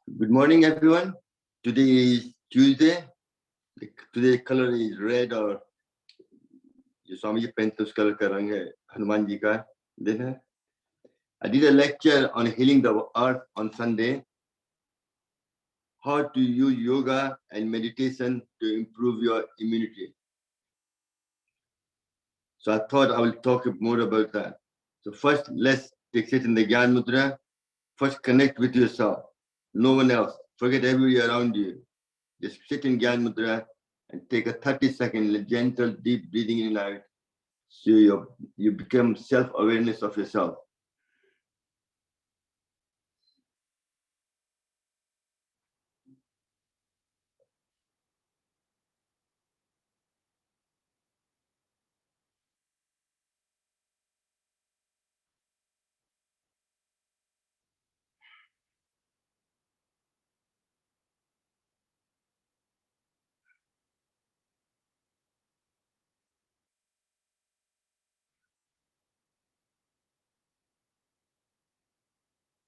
Good morning, everyone. Today is Tuesday. Today's color is red और जो स्वामी जी पहनते हैं, उस कलर का रंग है हनुमान जी का दिन है. I did a lecture on healing the earth on Sunday. How to use yoga and meditation to improve your immunity. So I thought I will talk more about that. So first, let's take it in the Gyan Mudra. First, connect with yourself. No one else. Forget everybody around you. Just sit in Gyan Mudra and take a 30-second gentle, deep breathing in and out. So you become self-awareness of yourself.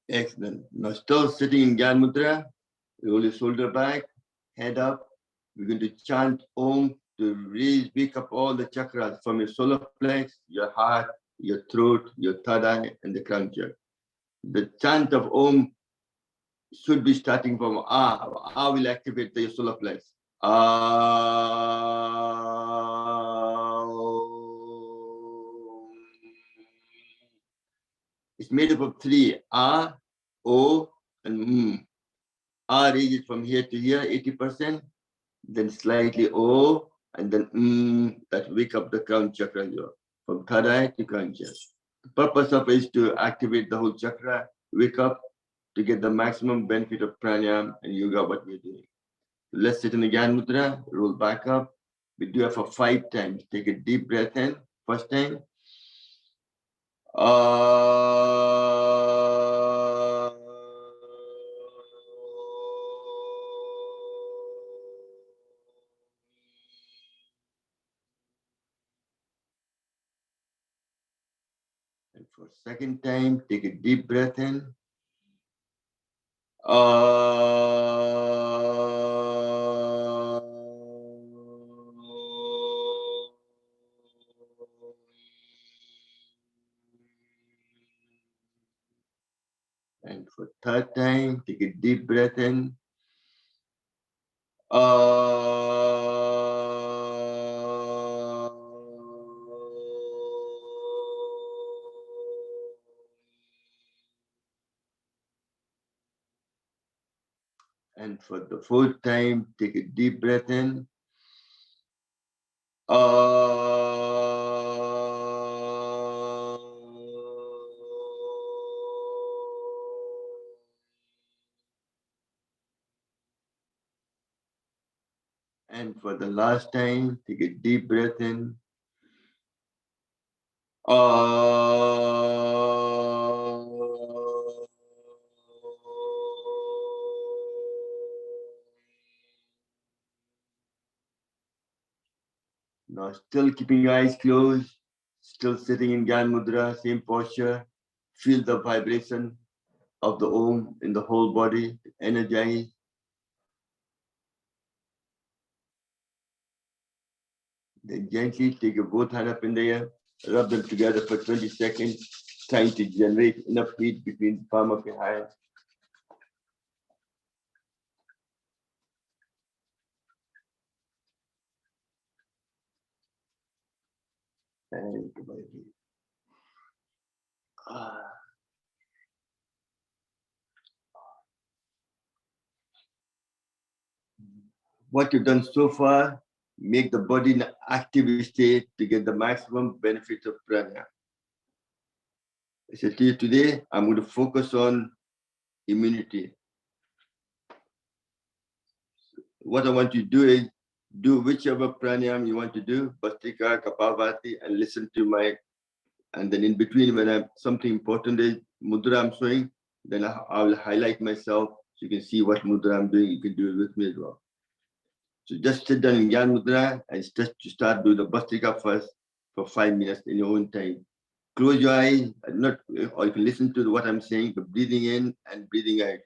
Excellent. Now still sitting in Gyan Mudra, roll your shoulder back, head up. We're going to chant Om to wake up all the chakras from your solar plex, your heart, your throat, your third eye, and the crown chakra. The chant of Om should be starting from Ah. Ah will activate the solar plex. It's made up of three: A, O, and M. A raises from here to here, 80%, then slightly O, and then M, that wake up the crown chakra from third eye to crown chakra. The purpose of it is to activate the whole chakra, wake up to get the maximum benefit of pranayama and yoga, what we're doing. Let's sit in the Gyan Mudra, roll back up. We do it for 5 times. Take a deep breath in, first time. And for second time, take a deep breath in. And for third time, take a deep breath in. And for the fourth time, take a deep breath in. And for the last time, take a deep breath in. Now, still keeping your eyes closed, still sitting in Gyan Mudra, same posture. Feel the vibration of the Om in the whole body, energize. Then gently take your both hands up in the air, rub them together for 20 seconds, trying to generate enough heat between the palm of your hand. And what you've done so far, make the body in an active state to get the maximum benefit of pranayama. I said to you today, I'm going to focus on immunity. What I want you to do is do whichever pranayama you want to do, Bhastrika, Kapalbhati, and listen to and then in between when something important is mudra I'm showing, then I'll highlight myself so you can see what mudra I'm doing. You can do it with me as well. So just sit down in Gyan Mudra and start doing the Bhastrika first for 5 minutes in your own time. Close your eyes, or you can listen to what I'm saying, but breathing in and breathing out.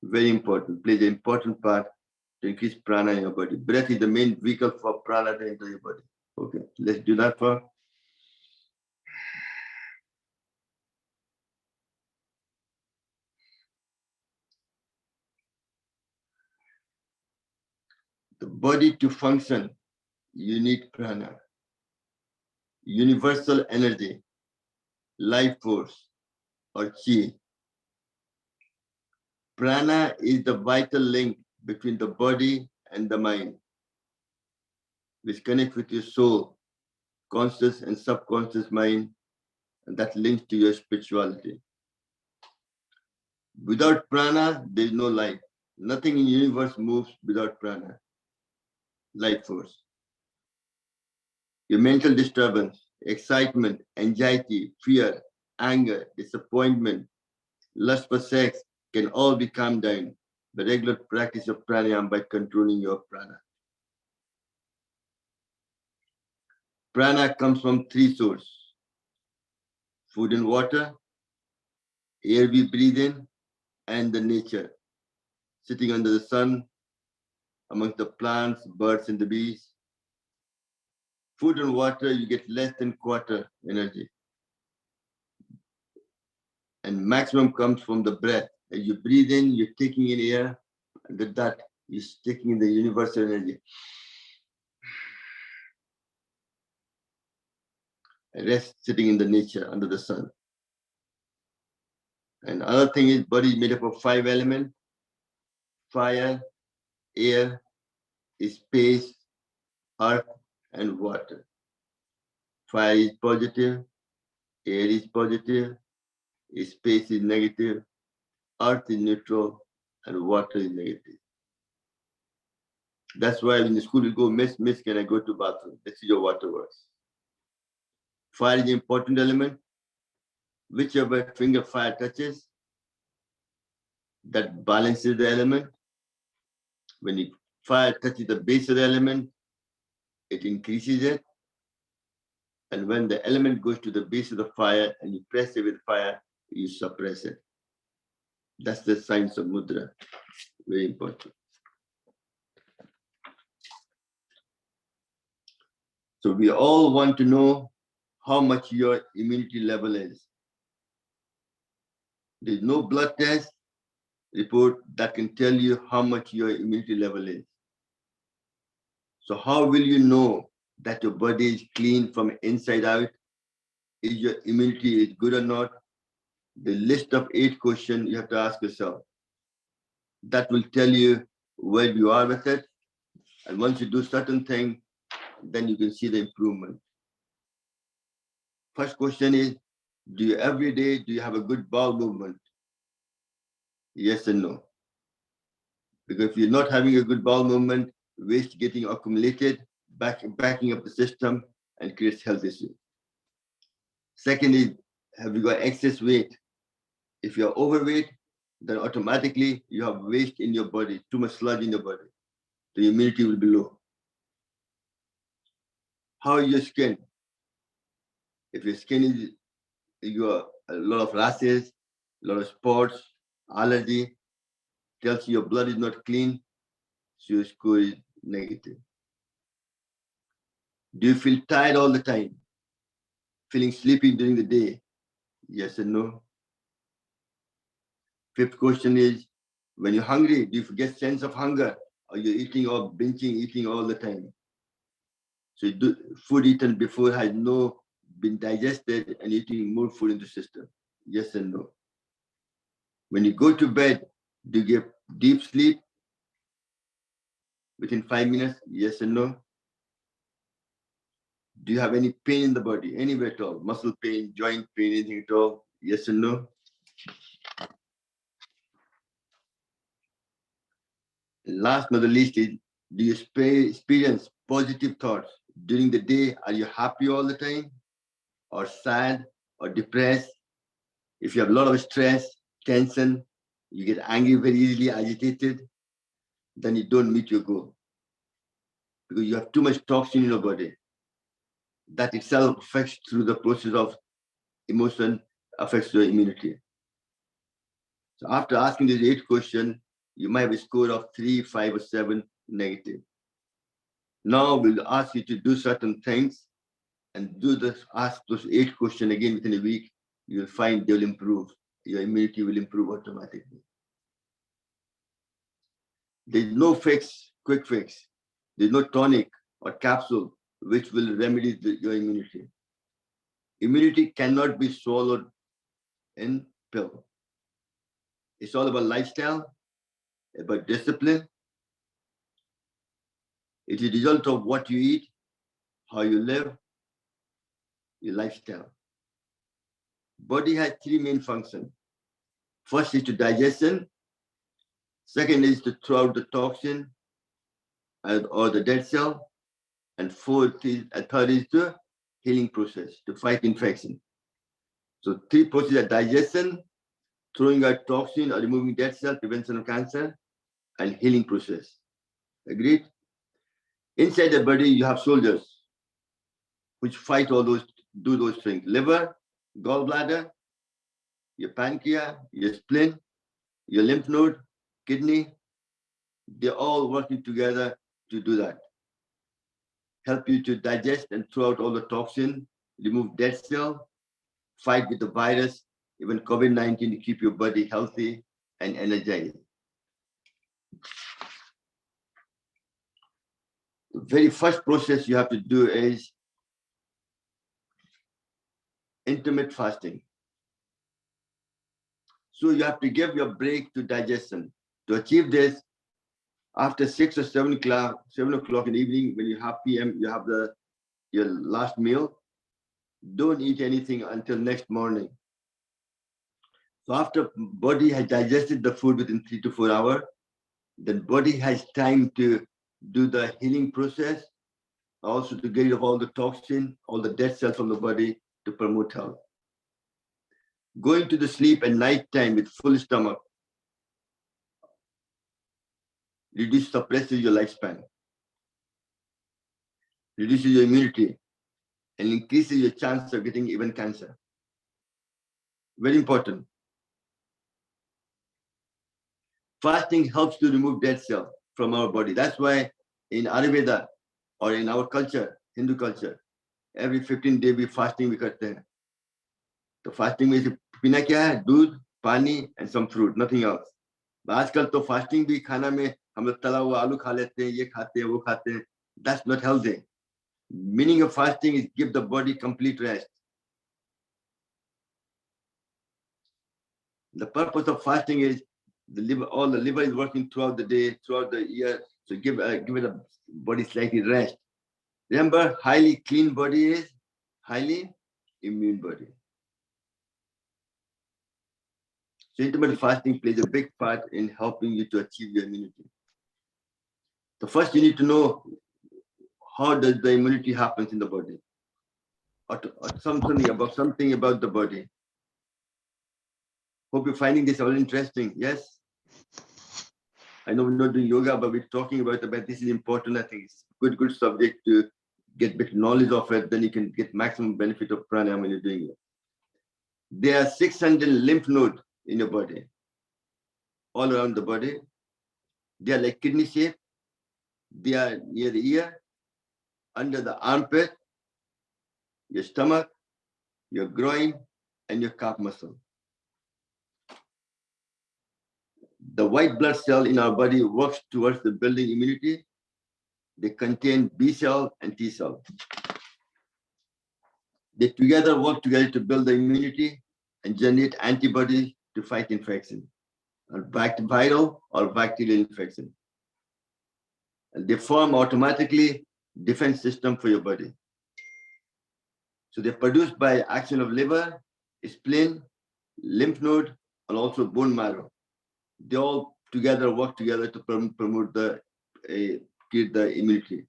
Very important, plays an important part to increase prana in your body. Breath is the main vehicle for prana to enter your body. Okay, let's do that for. The body to function, you need prana. Universal energy, life force, or chi. Prana is the vital link between the body and the mind, which connects with your soul, conscious and subconscious mind, and that links to your spirituality. Without prana, there is no life. Nothing in the universe moves without prana, life force. Your mental disturbance, excitement, anxiety, fear, anger, disappointment, lust for sex can all be calmed down by regular practice of pranayama by controlling your prana. Prana comes from three sources: food and water, air we breathe in, and the nature. Sitting under the sun, amongst the plants, birds, and the bees. Food and water, you get less than quarter energy. And maximum comes from the breath. As you breathe in, you're taking in air, and that is taking in the universal energy. And rest sitting in the nature under the sun. And other thing is body is made up of 5 elements: fire, air, space, earth, and water. Fire is positive, air is positive, space is negative, earth is neutral, and water is negative. That's why in the school you go, miss, can I go to bathroom? This is your water works. Fire is the important element. Whichever finger fire touches, that balances the element. When the fire touches the base of the element, it increases it. And when the element goes to the base of the fire and you press it with fire, you suppress it. That's the science of mudra. Very important. So we all want to know how much your immunity level is. There's no blood test report that can tell you how much your immunity level is. So how will you know that your body is clean from inside out? Is your immunity is good or not? The list of 8 questions you have to ask yourself. That will tell you where you are with it. And once you do certain thing, then you can see the improvement. First question is, do you every day, do you have a good bowel movement? Yes and no. Because if you're not having a good bowel movement, waste getting accumulated, backing up the system and creates health issues. Second is, have you got excess weight? If you're overweight, then automatically you have waste in your body, too much sludge in your body. The immunity will be low. How is your skin? If your skin is, you got a lot of rashes, a lot of spots, allergy, tells you your blood is not clean, so your score is negative. Do you feel tired all the time? Feeling sleepy during the day? Yes and no. Fifth question is, when you're hungry, do you get sense of hunger? Or you're eating or binging, eating all the time? So food eaten before has no been digested and eating more food in the system? Yes and no. When you go to bed, do you get deep sleep within 5 minutes? Yes and no. Do you have any pain in the body, anywhere at all? Muscle pain, joint pain, anything at all? Yes and no. Last but not the least is, do you experience positive thoughts during the day? Are you happy all the time, or sad, or depressed? If you have a lot of stress, tension, you get angry very easily, agitated, then you don't meet your goal. Because you have too much toxin in your body. That itself affects through the process of emotion, affects your immunity. So after asking these 8 questions, you might have a score of 3, 5, or 7 negative. Now we'll ask you to do certain things and ask those 8 questions again within a week. You'll find they'll improve. Your immunity will improve automatically. There's no quick fix. There's no tonic or capsule which will remedy your immunity. Immunity cannot be swallowed in pill. It's all about lifestyle, about discipline. It's a result of what you eat, how you live, your lifestyle. Body has 3 main functions. First is to digestion. Second is to throw out the toxin or the dead cell. And third is the healing process, to fight infection. So 3 processes are digestion, throwing out toxin or removing dead cell, prevention of cancer, and healing process. Agreed? Inside the body, you have soldiers which fight do those things. Liver, gallbladder, your pancreas, your spleen, your lymph node, kidney, they're all working together to do that. Help you to digest and throw out all the toxin, remove dead cell, fight with the virus, even COVID-19, to keep your body healthy and energized. The very first process you have to do is intermittent fasting. So you have to give your break to digestion. To achieve this, after 6 or 7 o'clock in the evening, when you have PM, you have your last meal, don't eat anything until next morning. So after body has digested the food within 3 to 4 hours, the body has time to do the healing process, also to get rid of all the toxin, all the dead cells from the body to promote health. Going to the sleep at night time with full stomach suppresses your lifespan, reduces your immunity, and increases your chance of getting even cancer. Very important. Fasting helps to remove dead cells from our body. That's why in Ayurveda or in our culture, Hindu culture, every 15 days we fasting we karte hain. So fasting means pina kya hai? Doodh, pani, and some fruit, nothing else. But आजकल तो fasting भी खाना में हम लोग तला हुआ आलू खा लेते हैं, ये खाते हैं, वो खाते हैं. That's not healthy. Meaning of fasting is give the body complete rest. The purpose of fasting is the liver is working throughout the day, throughout the year, so give it a body slightly rest. Remember, highly clean body is highly immune body. So intermittent fasting plays a big part in helping you to achieve your immunity. So first you need to know how does the immunity happens in the body, or something about the body. Hope you're finding this all interesting. Yes? I know we're not doing yoga, but we're talking about it, but this is important. I think it's a good subject to get bit knowledge of it, then you can get maximum benefit of pranayama when you're doing it. There are 600 lymph nodes in your body, all around the body. They are like kidney shape. They are near the ear, under the armpit, your stomach, your groin, and your calf muscle. The white blood cell in our body works towards the building immunity. They contain B cell and T cell. They work together to build the immunity and generate antibodies to fight infection, or viral or bacterial infection. And they form automatically defense system for your body. So they're produced by action of liver, spleen, lymph node, and also bone marrow. They all work together to promote create the immunity.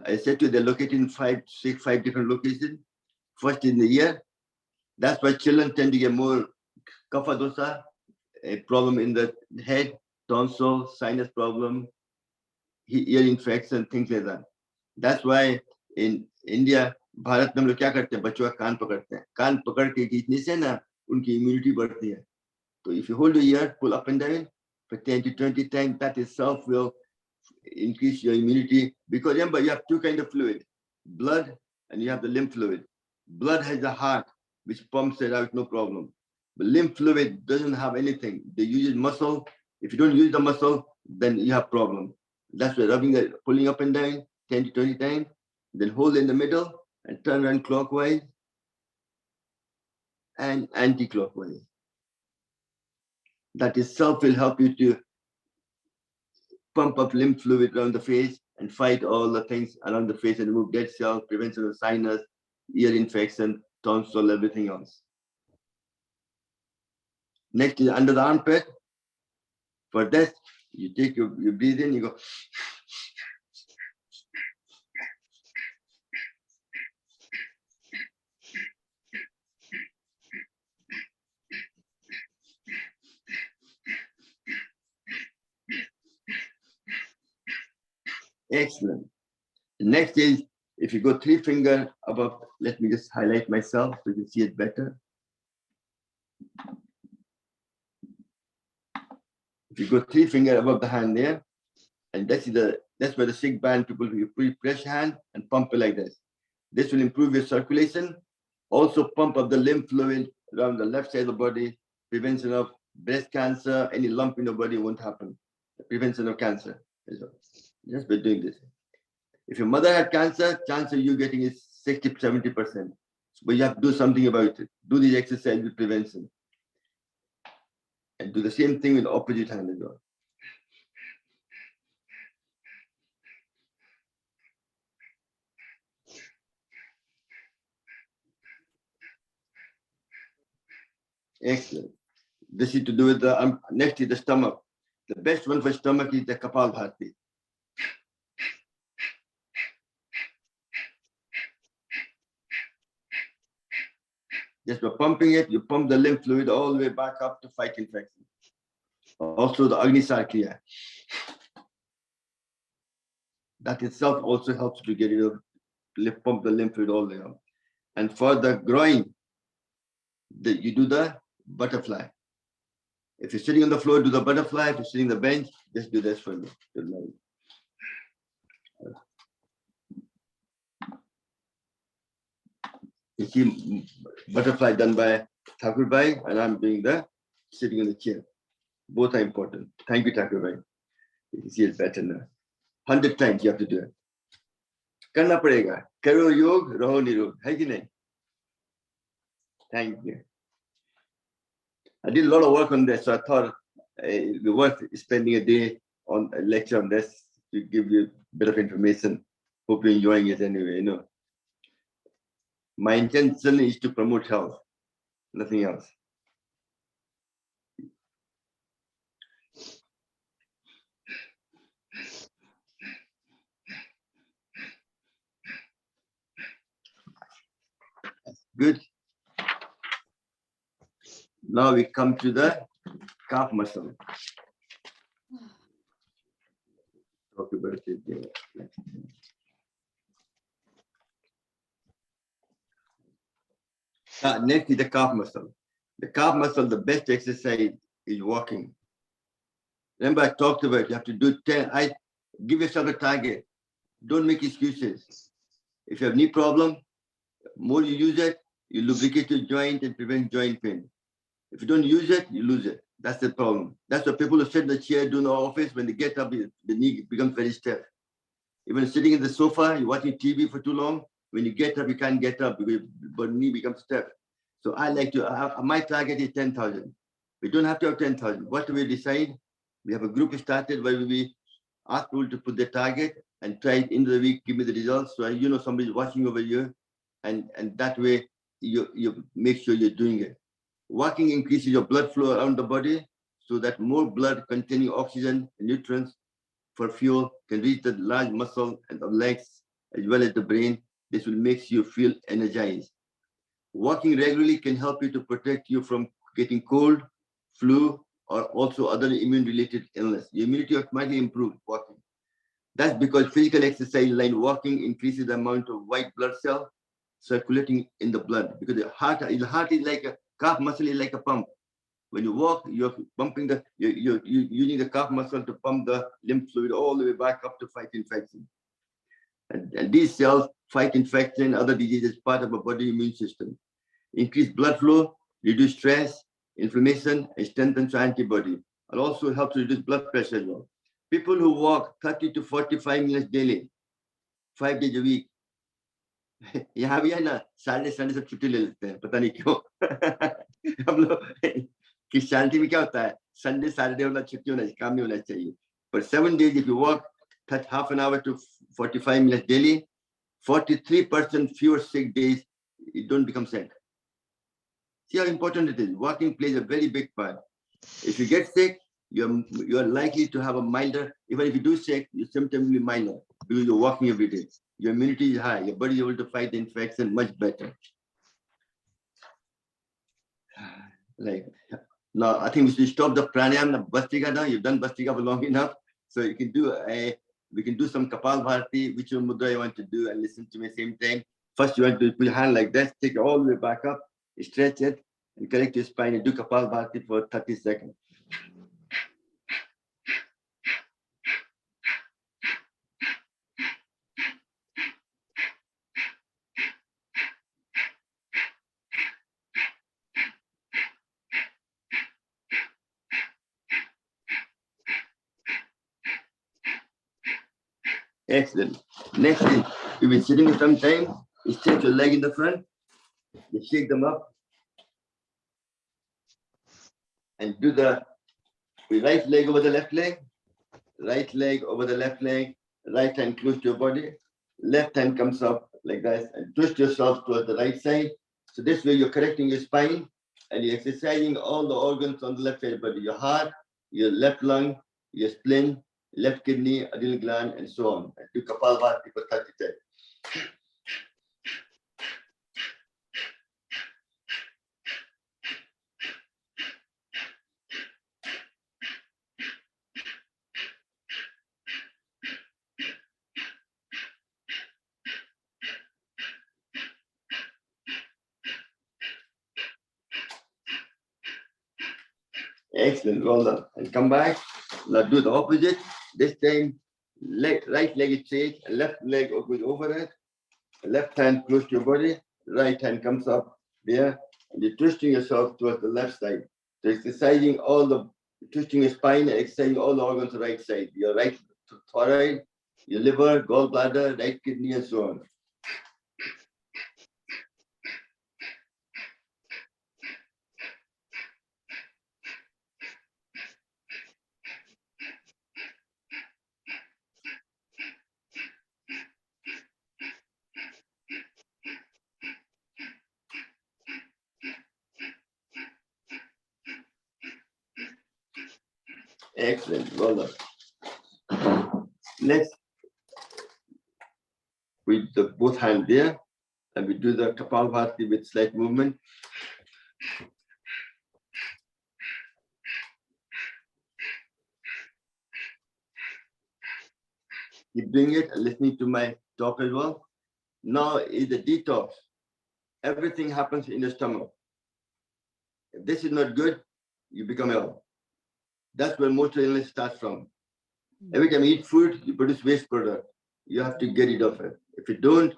I said to you, they're located in five different locations. First in the ear. That's why children tend to get more kapha dosa, a problem in the head, tonsil, sinus problem, ear infection, things like that. That's why in India, Bharat में हम लोग क्या करते हैं, बच्चों का कान पकड़ते हैं. कान पकड़ के खींचने से ना उनकी immunity बढ़ती है. So if you hold your ear, pull up and down, for 10 to 20 times. That itself will increase your immunity. Because remember, you have two kinds of fluid, blood and you have the lymph fluid. Blood has a heart, which pumps it out, no problem. But lymph fluid doesn't have anything. They use muscle. If you don't use the muscle, then you have problem. That's why rubbing it, pulling up and down 10 to 20 times, then hold in the middle and turn around clockwise and anti-clockwise. That itself will help you to pump up lymph fluid around the face and fight all the things around the face and remove dead cells, prevention of sinus, ear infection, tonsil, everything else. Next is under the armpit. For that, you take your breathe in, you go. Excellent. Next is, if you go 3 fingers above, let me just highlight myself so you can see it better. If you go 3 fingers above the hand there, and that's where the sick band people, you press hand and pump it like this. This will improve your circulation, also pump up the lymph fluid around the left side of the body, prevention of breast cancer, any lump in the body won't happen. The prevention of cancer as well. Just by doing this. If your mother had cancer, chance of you getting is 60-70%. But you have to do something about it. Do the exercise with prevention. And do the same thing with the opposite hand as well. Excellent. This is to do with the next is the stomach. The best one for stomach is the Kapalbhati. Just by pumping it, you pump the lymph fluid all the way back up to fight infection. Also the Agnisarkriya. That itself also helps to get rid of, pump the lymph fluid all the way up. And for the groin, you do the butterfly. If you're sitting on the floor, do the butterfly. If you're sitting on the bench, just do this for me. You see butterfly done by Thakur Bhai, and I'm doing the sitting on the chair. Both are important. Thank you, Thakur Bhai. You can see it better now. 100 times you have to do it. Karna padega. Karo yog, raho nirog. Hai ki nahi? Thank you. I did a lot of work on this, so I thought it was worth spending a day on a lecture on this to give you a bit of information. Hope you're enjoying it anyway, you know. My intention is to promote health, nothing else. Good. Now we come to the calf muscle. Talk about it. Next is the calf muscle. The calf muscle, the best exercise is walking. Remember, I talked about you have to do 10. Give yourself a target. Don't make excuses. If you have knee problem, more you use it, you lubricate your joint and prevent joint pain. If you don't use it, you lose it. That's the problem. That's why people who sit in the chair doing the office, when they get up, the knee becomes very stiff. Even sitting in the sofa, you're watching TV for too long, when you get up, you can't get up because the knee becomes stiff. So I like to, my target is 10,000. We don't have to have 10,000. What do we decide? We have a group started where we ask people to put their target and try it into the week, give me the results. So you know somebody's watching over you, and that way you make sure you're doing it. Walking increases your blood flow around the body so that more blood containing oxygen and nutrients for fuel can reach the large muscle and the legs as well as the brain. This will make you feel energized. Walking regularly can help you to protect you from getting cold, flu, or also other immune-related illness. Your immunity automatically improves walking. That's because physical exercise like walking increases the amount of white blood cell circulating in the blood. Because the heart is like a calf muscle is like a pump. When you walk, you're pumping you're using the calf muscle to pump the lymph fluid all the way back up to fight infection. And these cells fight infection, other diseases, part of our body immune system. Increase blood flow, reduce stress, inflammation, and strengthens antibody. It also helps reduce blood pressure as well. People who walk 30 to 45 minutes daily, 5 days a week, यहाँ भी है ना, Saturday Sunday सब छुट्टी ले लेते हैं, पता नहीं क्यों. हम लोग क्रिश्चियनिटी में क्या होता है, Sunday Saturday वाला छुट्टी होना चाहिए, काम नहीं होना चाहिए. But 7 days if you walk half an hour to 45 minutes daily, 43% fewer sick days, you don't become sick. See how important it is. Walking plays a very big part. If you get sick, you're likely to have a milder, even if you do sick, your symptoms will be minor because you're walking every day. Your immunity is high. Your body is able to fight the infection much better. Like now, I think we should stop the pranayama, Bhastrika now. You've done Bhastrika for long enough, so you can do we can do some Kapalbhati, which mudra you want to do, and listen to me same time. First, you want to put your hand like this, take it all the way back up, stretch it, and correct your spine, and do Kapalbhati for 30 seconds. Excellent. Next is, you've been sitting for some time, you stretch your leg in the front, you shake them up, and do the right leg over the left leg, right leg over the left leg, right hand close to your body, left hand comes up like this, and twist yourself towards the right side. So this way you're correcting your spine, and you're exercising all the organs on the left side of the body, your heart, your left lung, your spleen, left kidney, adrenal gland, and so on. And do Kapalbhati for 30 times. Excellent, well done. And come back. Now do the opposite. This time, right leg is straight, left leg goes over it. Left hand close to your body, right hand comes up there, and you're twisting yourself towards the left side. So exercising twisting your spine and exercising all the organs on the right side. Your right thyroid, your liver, gallbladder, right kidney, and so on. Excellent, well done. Next, we do both hands there, and we do the Kapalbhati with slight movement. Keep doing it and listening to my talk as well. Now is the detox. Everything happens in the stomach. If this is not good, you become ill. That's where most illness starts from. Every time you eat food, you produce waste product. You have to get rid of it. If you don't,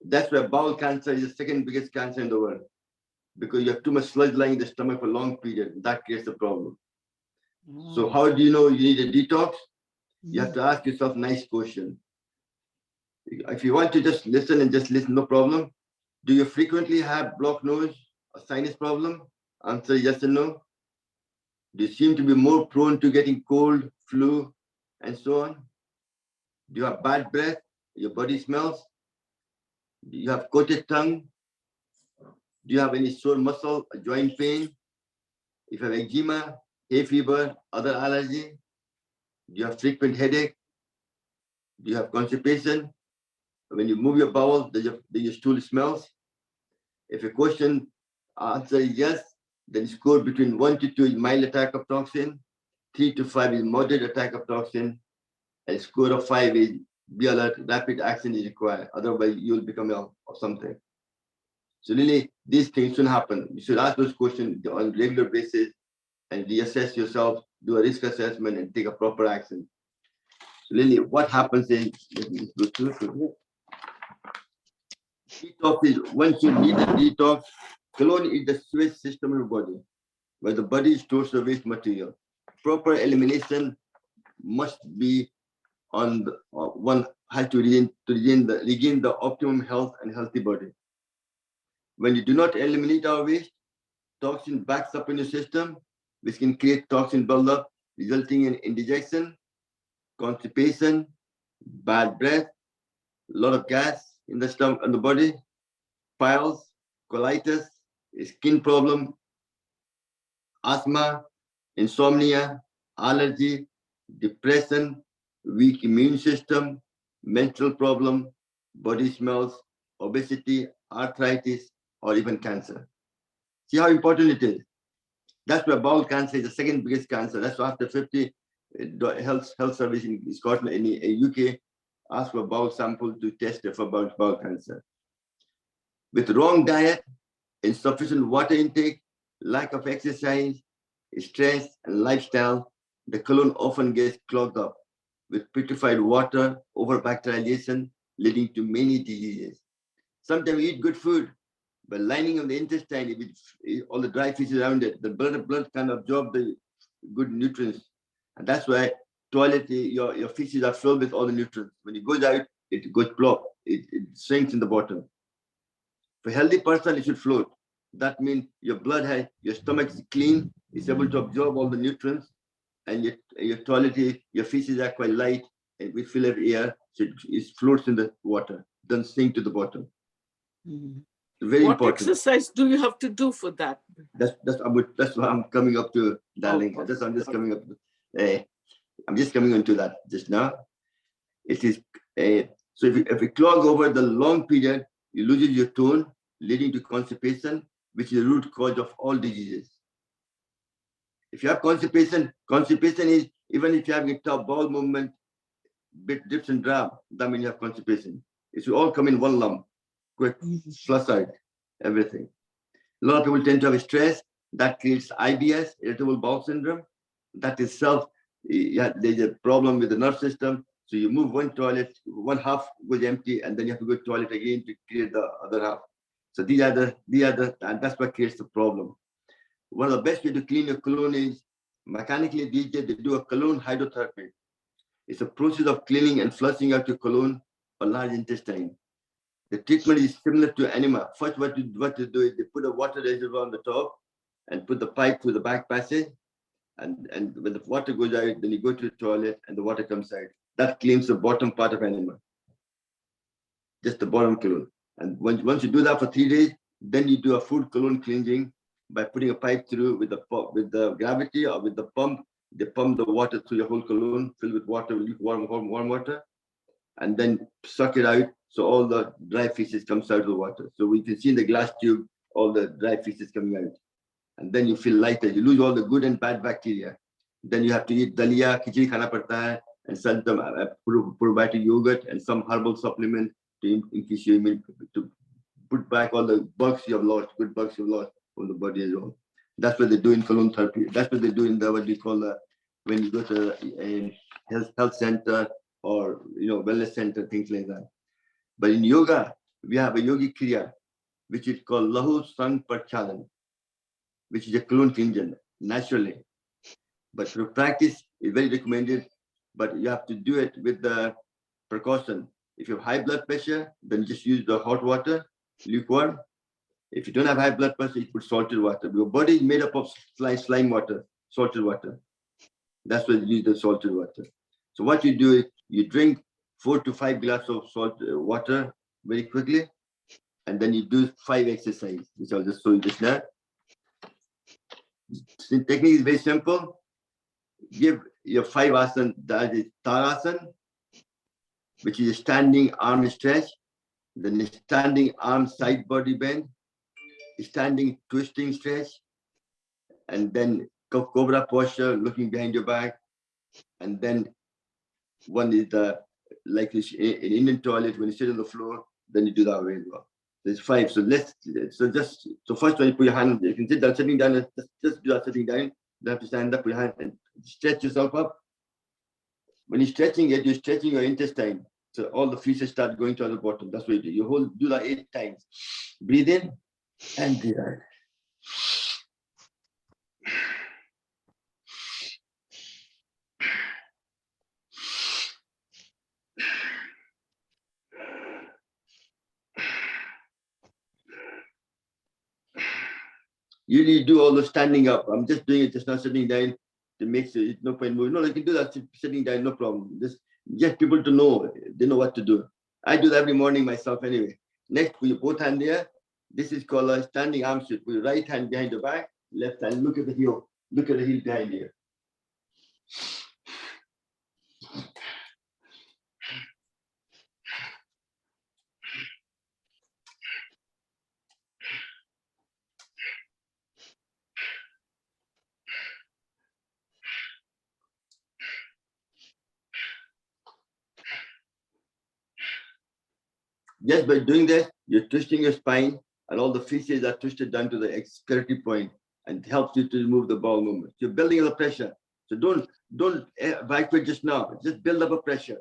that's where bowel cancer is the second biggest cancer in the world. Because you have too much sludge lying in the stomach for a long period. That creates a problem. So how do you know you need a detox? You have to ask yourself a nice question. If you want to just listen, no problem. Do you frequently have blocked nose or sinus problem? Answer yes or no. Do you seem to be more prone to getting cold, flu, and so on? Do you have bad breath? Your body smells? Do you have coated tongue? Do you have any sore muscle or joint pain? If you have eczema, hay fever, other allergy? Do you have frequent headache? Do you have constipation? When you move your bowel, does your stool smells? If a question answer is yes, then score between 1 to 2 is mild attack of toxin, 3 to 5 is moderate attack of toxin, and score of 5 is be alert, rapid action is required. Otherwise, you'll become ill or something. So really, these things shouldn't happen. You should ask those questions on a regular basis and reassess yourself, do a risk assessment, and take a proper action. So Lily, what happens is, let me just go through it. Detox is, once you need a detox, colon is the sewage system of your body, where the body stores the waste material. Proper elimination must be on the, one has to regain the optimum health and healthy body. When you do not eliminate our waste, toxin backs up in your system, which can create toxin buildup, resulting in indigestion, constipation, bad breath, a lot of gas in the stomach and the body, piles, colitis, skin problem, asthma, insomnia, allergy, depression, weak immune system, mental problem, body smells, obesity, arthritis, or even cancer. See how important it is. That's why bowel cancer is the second biggest cancer. That's why after 50 health service in Scotland, in UK, ask for bowel sample to test for bowel cancer. With wrong diet, insufficient water intake, lack of exercise, stress, and lifestyle, the colon often gets clogged up with putrefied water, overbacterialization, leading to many diseases. Sometimes we eat good food, but lining of the intestine, with all the dry feces around it, the blood can absorb the good nutrients. And that's why toilet, your feces are filled with all the nutrients. When it goes out, it goes plop, it sinks in the bottom. For a healthy person, it should float. That means your your stomach is clean, it's able to absorb all the nutrients, and your toilet, your feces are quite light and we fill of air, so it floats in the water, doesn't sink to the bottom. Mm-hmm. Very what important. exercise do you have to do for that? That's what I'm coming up to, darling. Oh, I'm just coming up. I'm just coming into that just now. It is so if you clog over the long period, you lose your tone, leading to constipation, which is the root cause of all diseases. If you have constipation is, even if you have a tough bowel movement, bit dips and drab, that means you have constipation. It should all come in one lump, quick, flush out, everything. A lot of people tend to have stress that creates IBS, irritable bowel syndrome. That itself, there's a problem with the nerve system. So you move one toilet, one half goes empty, and then you have to go to the toilet again to create the other half. So these are the, and that's what creates the problem. One of the best way to clean your colon is mechanically these days they do a colon hydrotherapy. It's a process of cleaning and flushing out your colon or large intestine. The treatment is similar to enema. First, what you do is they put a water reservoir on the top and put the pipe through the back passage. And when the water goes out, then you go to the toilet and the water comes out. That cleans the bottom part of enema, just the bottom colon. And once you do that for 3 days, then you do a full colon cleansing by putting a pipe through with the gravity or with the pump. They pump the water through your whole colon, filled with water, warm water, and then suck it out. So all the dry feces comes out of the water. So we can see in the glass tube, all the dry feces coming out. And then you feel lighter. You lose all the good and bad bacteria. Then you have to eat dalia, khichdi khana padta hai, and some probiotic yogurt and some herbal supplement to increase your immunity, to put back all the bugs you have lost, good bugs you've lost from the body as well. That's what they do in colon therapy. That's what they do in what we call when you go to a health center or wellness center, things like that. But in yoga, we have a yogi kriya, which is called Lahu Sang Prachalan, which is a colon cleansing naturally. But through practice, it's very recommended, but you have to do it with the precaution. If you have high blood pressure, then just use the hot water, lukewarm. If you don't have high blood pressure, you put salted water. Your body is made up of slime water, salted water. That's why you use the salted water. So what you do is you drink 4 to 5 glasses of salt water very quickly, and then you do 5 exercises, which I'll just show you just now. The technique is very simple. Give your 5 asana, that is Tarasan, which is a standing arm stretch, then standing arm side body bend, standing twisting stretch, and then cobra posture, looking behind your back, and then one is like in Indian toilet, when you sit on the floor, then you do that way as well. There's 5. So first when you put your hand, you can sit down, sitting down, just do that sitting down. You have to stand up, put your hand and stretch yourself up. When you're stretching it, you're stretching your intestine. So all the feces start going to the bottom. That's what you do. You do that 8 times. Breathe in and breathe out. You do all the standing up. I'm just doing it, just not sitting down to make sure it's no point moving. No, you can do that sitting down, no problem. Just people to know, they know what to do. I do that every morning myself anyway. Next, put your both hand there. This is called a standing arm shift. Put your right hand behind the back, left hand, look at the heel. Look at the heel behind you. Just by doing this, you're twisting your spine and all the feces are twisted down to the extremity point and helps you to remove the bowel movement. You're building up the pressure. So don't evacuate just now. Just build up a pressure.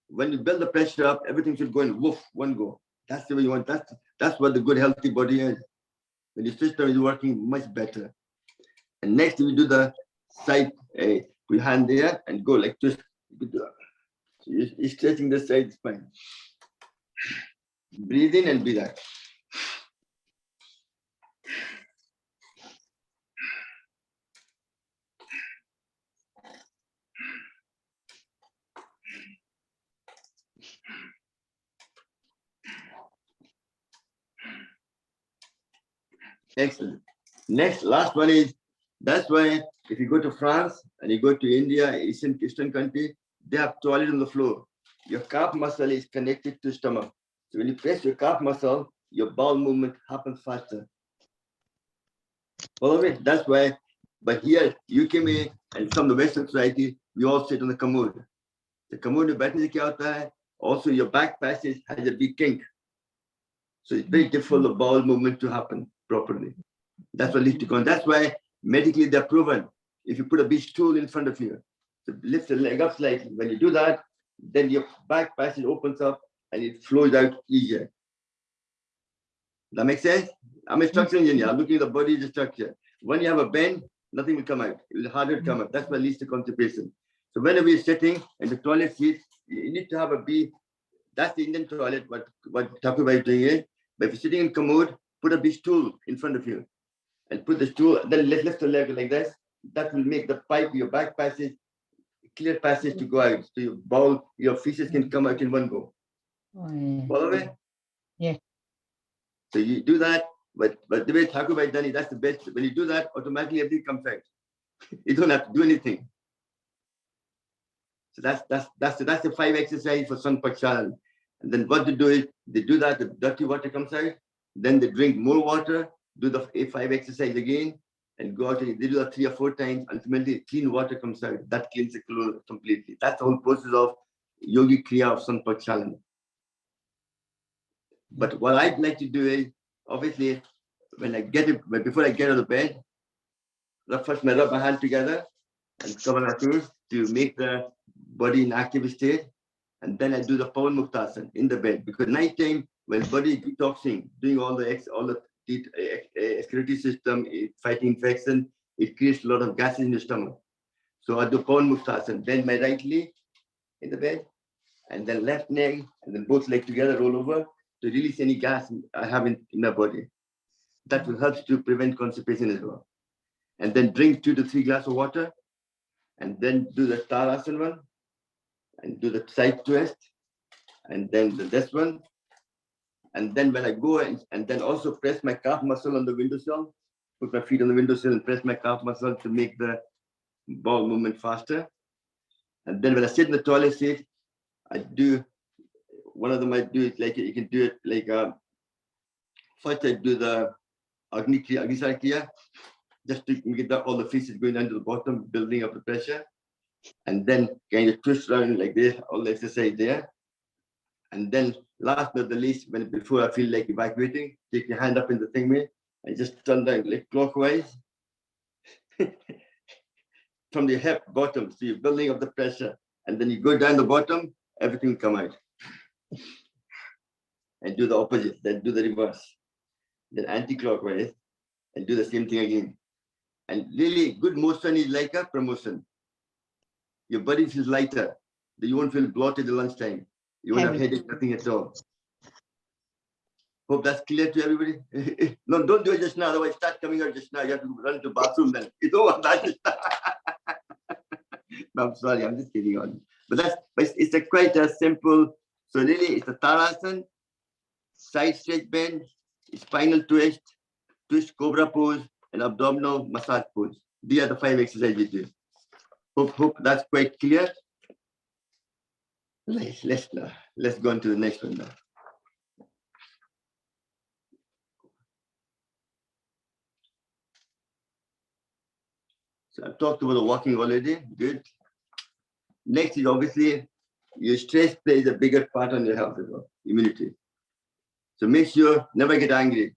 When you build the pressure up, everything should go in woof, one go. That's the way you want. That's what the good healthy body is. When your system is working much better. And next you do the side, put your hand there and go like this. So you're stretching the side spine. Breathe in and breathe out. Excellent. Next, last one is, that's why if you go to France and you go to India, Eastern country, they have toilet on the floor. Your calf muscle is connected to stomach. So when you press your calf muscle, your bowel movement happens faster. Follow me? That's why, but here, UK and some of the Western society, we all sit on the commode. The commode में बैठने से क्या होता है? Also, your back passage has a big kink. So it's very difficult for bowel movement to happen properly. That's what leads to con. That's why medically they're proven. If you put a big stool in front of you, so lift the leg up slightly. When you do that, then your back passage opens up and it flows out easier. That makes sense? I'm a structural engineer. I'm looking at the body as a structure. When you have a bend, nothing will come out. It will harder to come out. That's what leads to constipation. So whenever you're sitting in the toilet seat, you need to have a B. That's the Indian toilet, what Kapalbhati is doing here. But if you're sitting in commode, put a big stool in front of you and put the stool, then lift the leg like this. That will make the pipe, your back passage, clear passage to go out. So your bowel, your feces can come out in one go. Follow me? Yeah. So you do that, but the way Thakur done it, that's the best. When you do that, automatically everything comes out. You don't have to do anything. So that's the 5 exercise for sun pakshalan. And then what they do is they do that, the dirty water comes out, then they drink more water, do the 5 exercise again, and go out and they do that 3 or 4 times. Ultimately, clean water comes out. That cleans the colon completely. That's the whole process of yogi kriya of sun pakshalan. But what I'd like to do is, obviously, before I get out of bed, first I rub my hand together and cover my toes to make the body in active state. And then I do the Pawan Muktasana in the bed. Because nighttime, when body is detoxing, doing all the excretory system, fighting infection, it creates a lot of gases in the stomach. So I do Pawan Muktasana. Bend my right leg in the bed, and then left leg, and then both legs together, roll over to release any gas I have in my body. That will help to prevent constipation as well. And then drink 2 to 3 glasses of water, and then do the Tarasana one, and do the side twist, and then this one. And then when I go and then also press my calf muscle on the windowsill, put my feet on the windowsill and press my calf muscle to make the bowel movement faster. And then when I sit in the toilet seat, I do, one of them I do it like, you can do it like, first I do the Agni Kriya, just to get all the feces going down to the bottom, building up the pressure. And then kind of twist around like this, all the exercise there. And then last but not the least, before I feel like evacuating, take your hand up in the thing and just turn down like clockwise. from the hip bottom. So you're building up the pressure, and then you go down the bottom, everything will come out. And do the opposite, then do the reverse. Then anti-clockwise, and do the same thing again. And really good motion is like a promotion. Your body feels lighter. You won't feel bloated at lunchtime. You won't have headache, nothing at all. Hope that's clear to everybody. No, don't do it just now. Otherwise, start coming out just now. You have to run to the bathroom then. You don't want that. No, I'm sorry. I'm just kidding on. But it's a quite a simple. So really, it's a Tadasana, side stretch bend, spinal twist, cobra pose, and abdominal massage pose. These are the 5 exercises you do. Hope that's quite clear. Let's go on to the next one now. So I've talked about the walking already. Good. Next is obviously your stress plays a bigger part on your health as well, immunity. So make sure never get angry.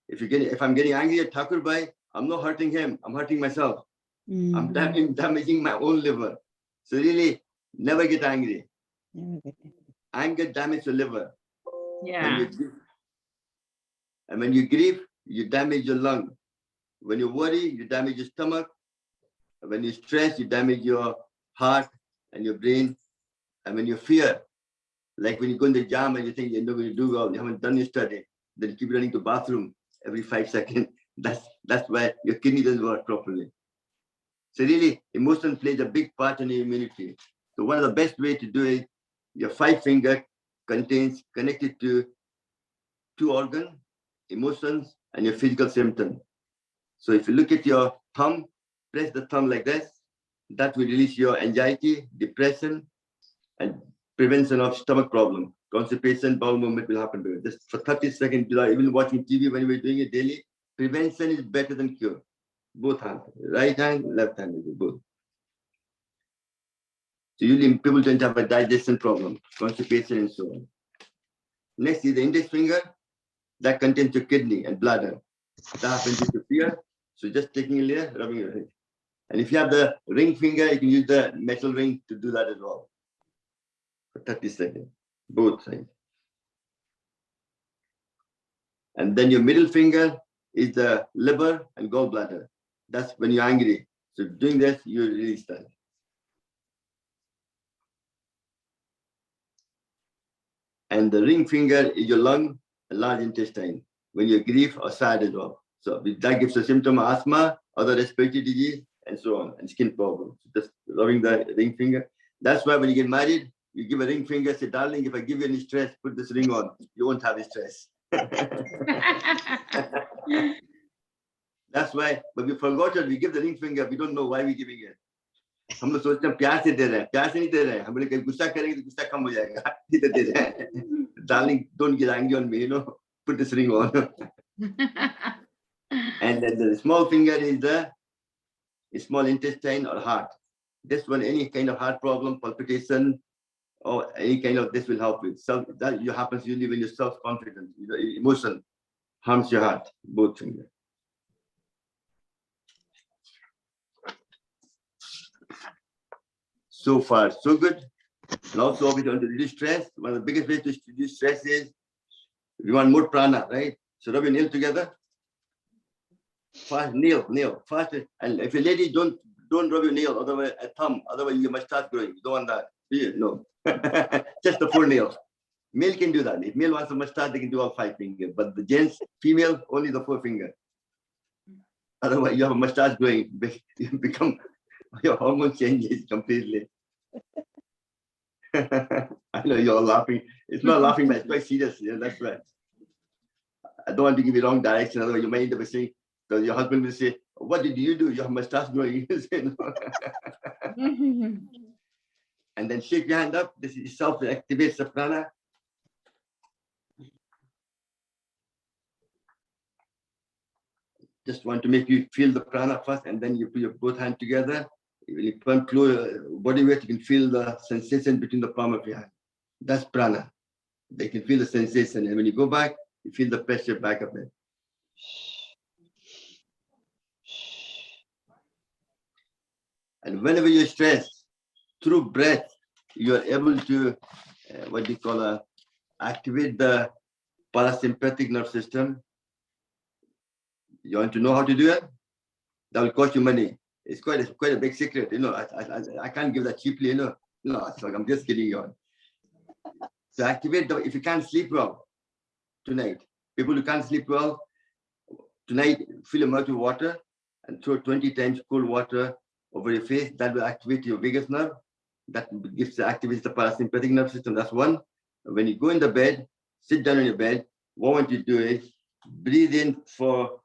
If I'm getting angry at Thakur Bhai, I'm not hurting him. I'm hurting myself. I'm damaging my own liver. So really, never get angry. Anger damages your liver. Yeah. And when you grieve, you damage your lung. When you worry, you damage your stomach. When you stress, you damage your heart and your brain. And when you fear, like when you go in the jam and you think you're not going to do well, you haven't done your study, then you keep running to the bathroom every 5 seconds. That's why your kidney doesn't work properly. So really, emotion plays a big part in your immunity. So one of the best ways to do it, your 5 finger contains connected to 2 organs, emotions, and your physical symptoms. So if you look at your thumb, press the thumb like this, that will release your anxiety, depression, and prevention of stomach problem. Constipation, bowel movement will happen to it. Just for 30 seconds, without even watching TV when we're doing it daily, prevention is better than cure. Both hands, right hand, left hand, both. So usually people don't have a digestion problem, constipation and so on. Next is the index finger. That contains your kidney and bladder. That happens if you fear. So just taking a layer, rubbing your head. And if you have the ring finger, you can use the metal ring to do that as well. For 30 seconds, both sides. And then your middle finger is the liver and gallbladder. That's when you're angry. So doing this, you release that. And the ring finger is your lung and large intestine when you're grief or sad as well. So that gives a symptom of asthma, other respiratory disease, and so on, and skin problems. Just rubbing the ring finger. That's why when you get married, you give a ring finger, say, darling, if I give you any stress, put this ring on. You won't have any stress. That's why, but we forgot it. We give the ring finger. We don't know why we're giving it. हम लोग सोचते हैं प्यार से दे रहे हैं, प्यार से नहीं दे रहे हैं. हम लोग कहीं गुस्सा करेंगे तो गुस्सा कम हो जाएगा. इधर दे रहे हैं. Darling, don't get angry on me. You know, put this ring on. And then the small finger is the small intestine or heart. This one, any kind of heart problem, palpitation, or any kind of this will help with. So that happens usually when you're self-confident. Emotion harms your heart, both fingers. So far, so good. And also, we want to reduce stress. One of the biggest ways to reduce stress is we want more prana, right? So rub your nail together. Fast, nail, fast. And if a lady don't rub your nail, otherwise a thumb, otherwise your mustache growing. You don't want that. No. Just the 4 nails. Male can do that. If male wants a mustache, they can do all 5 fingers. But the gents, female, only the 4 finger. Otherwise, you have a mustache growing. You become, your hormone changes completely. I know you're all laughing. It's not laughing, but it's quite serious. Yeah, that's right. I don't want to give you wrong direction. Otherwise, you might end up saying, so your husband will say, what did you do? You have mustache growing. And then shake your hand up. This is self-activates the prana. Just want to make you feel the prana first, and then you put your both hands together. When you pump body weight, you can feel the sensation between the palm of your hand. That's prana. They can feel the sensation. And when you go back, you feel the pressure back of it. And whenever you're stressed, through breath, you are able to, activate the parasympathetic nerve system. You want to know how to do it? That will cost you money. It's quite a big secret, you know. I can't give that cheaply, you know. No, it's like I'm just kidding you. So activate if you can't sleep well tonight, people who can't sleep well tonight, fill a mouth with water and throw 20 times cold water over your face. That will activate your vagus nerve. That activates the parasympathetic nerve system. That's one. When you go in the bed, sit down on your bed. What I want you to do is breathe in for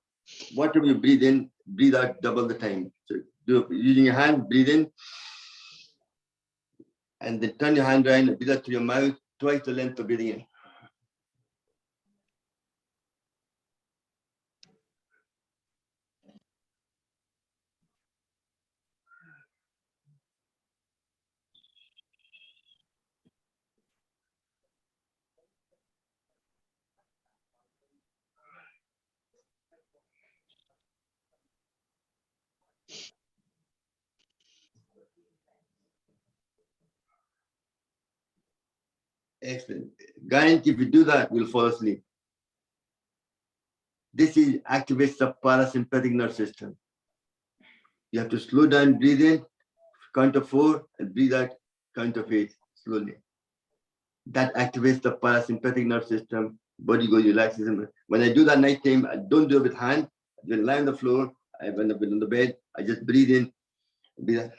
whatever you breathe in, breathe out double the time. So do using your hand, breathe in, and then turn your hand around and breathe out through your mouth, twice the length of breathing in. Excellent. Guarantee if you do that, you'll fall asleep. This activates the parasympathetic nerve system. You have to slow down, breathe in, count of 4, and breathe out, count of 8, slowly. That activates the parasympathetic nerve system. Body goes relaxes. When I do that night time, I don't do it with hand. I just lie on the floor. When I've been on the bed, I just breathe in, breathe out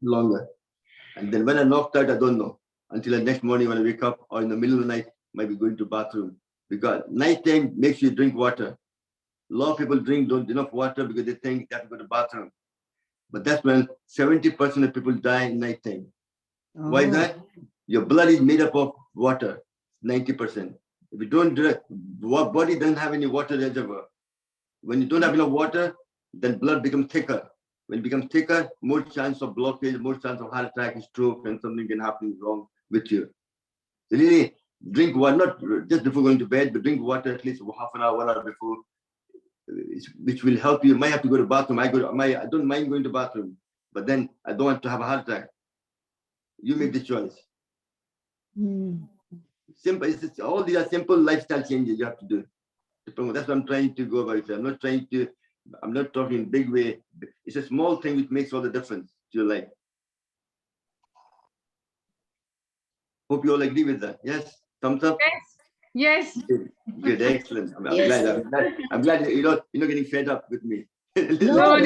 longer. And then when I knocked out, I don't know. Until the next morning when I wake up, or in the middle of the night, might be going to bathroom. Because nighttime makes you drink water. A lot of people don't enough water because they think they have to go to the bathroom. But that's when 70% of people die in nighttime. Oh. Why is that? Your blood is made up of water, 90%. If you don't drink, body doesn't have any water reservoir. When you don't have enough water, then blood becomes thicker. When it becomes thicker, more chance of blockage, more chance of heart attack, stroke, and something can happen wrong with you. So really, drink water, not just before going to bed, but drink water at least half an hour, 1 hour before, which will help you. You might have to go to the bathroom. I don't mind going to the bathroom, but then I don't want to have a heart attack. You make the choice. Simple. All these are simple lifestyle changes you have to do. That's what I'm trying to go about. I'm not talking in big way. It's a small thing which makes all the difference to your life. Hope you all agree with that. Yes? Thumbs up? Yes. Good. Excellent. I'm glad you're not getting fed up with me. No.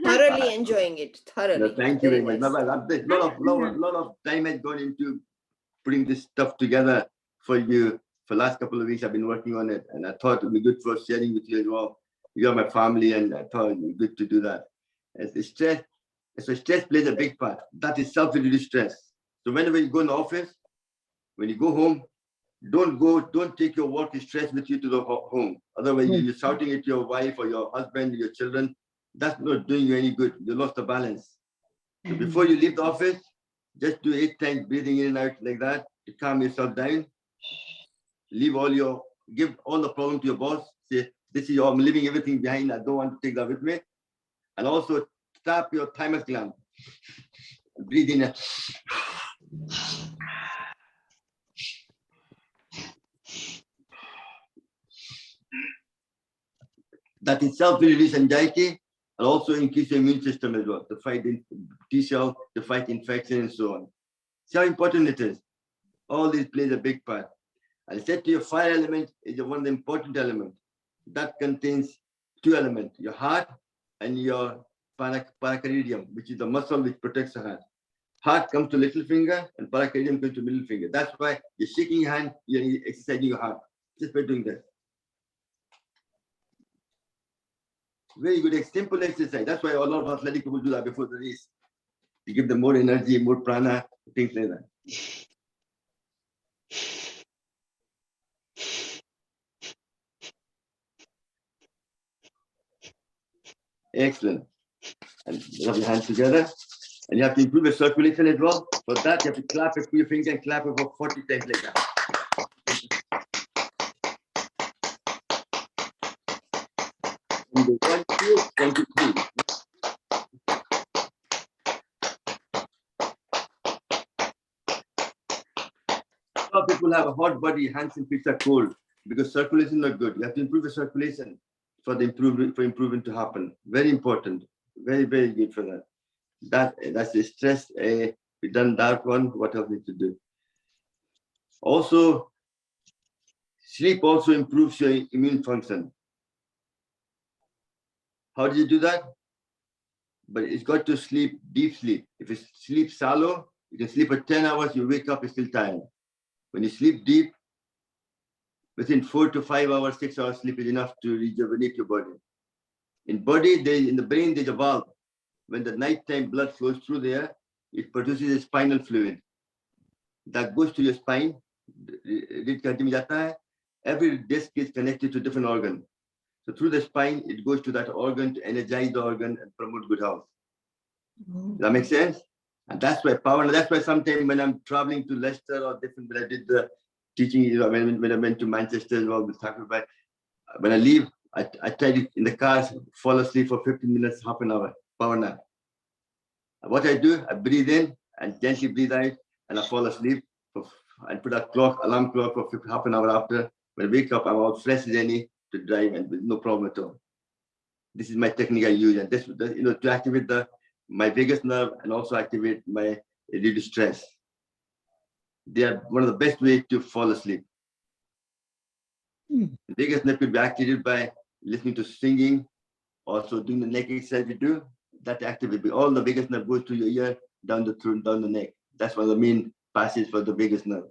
Thoroughly enjoying it. Thoroughly. No, thank you very much. A lot of time has gone into putting this stuff together for you. For the last couple of weeks, I've been working on it, and I thought it would be good for sharing with you as well. You're my family, and I thought it would be good to do that. Stress plays a big part. That is self-induced stress. So whenever you go in the office, when you go home, don't take your work stress with you to the home. Otherwise, you're shouting at your wife or your husband, your children. That's not doing you any good. You lost the balance. So before you leave the office, just do 8 times breathing in and out like that to calm yourself down. Give all the problem to your boss. Say, I'm leaving everything behind. I don't want to take that with me. And also tap your thymus gland. Breathe in. That itself will release anxiety and also increase your immune system as well, to fight T-cell, to fight infection and so on. See how important it is. All this plays a big part. I said to you, fire element is one of the important elements. That contains 2 elements, your heart and your paracardium, which is the muscle which protects the heart. Heart comes to little finger and paracardium comes to middle finger. That's why you're shaking your hand, you're exercising your heart. Just by doing that. Very good, simple exercise. That's why a lot of athletic people do that before the race. To give them more energy, more prana, things like that. Excellent. And rub your hands together. And you have to improve your circulation as well. For that, you have to clap it with your finger and clap it for 40 times like that. 1, 2, 1, 2, 3. lot of people have a hot body, hands and feet are cold because circulation is not good. You have to improve the circulation for the improvement to happen. Very important. Very, very good for that. That's the stress. We done that one. What else need to do? Also, sleep also improves your immune function. How do you do that? But it's got to sleep, deep sleep. If you sleep shallow, you can sleep for 10 hours, you wake up, you're still tired. When you sleep deep, within 4 to 5 hours, 6 hours sleep is enough to rejuvenate your body. In the brain, there's a valve. When the nighttime blood flows through there, it produces a spinal fluid that goes to your spine. Every disc is connected to different organ. So through the spine, it goes to that organ to energize the organ and promote good health. Does that make sense? And that's why power. And that's why sometimes when I'm traveling to Leicester or different, when I did the teaching, when I went to Manchester as well with Kapalbhati, when I leave, I try to in the car fall asleep for 15 minutes, half an hour, power nap. And what I do, I breathe in and gently breathe out, and I fall asleep. And put a alarm clock for half an hour after. When I wake up, I'm out fresh as any to drive and with no problem at all. This is my technique I use, and this to activate my vagus nerve and also activate my reduce stress. They are one of the best ways to fall asleep. The vagus nerve could be activated by listening to singing, also doing the neck exercise you do. That activates all the vagus nerve goes to your ear, down the throat, down the neck. That's one of the main passes for the vagus nerve.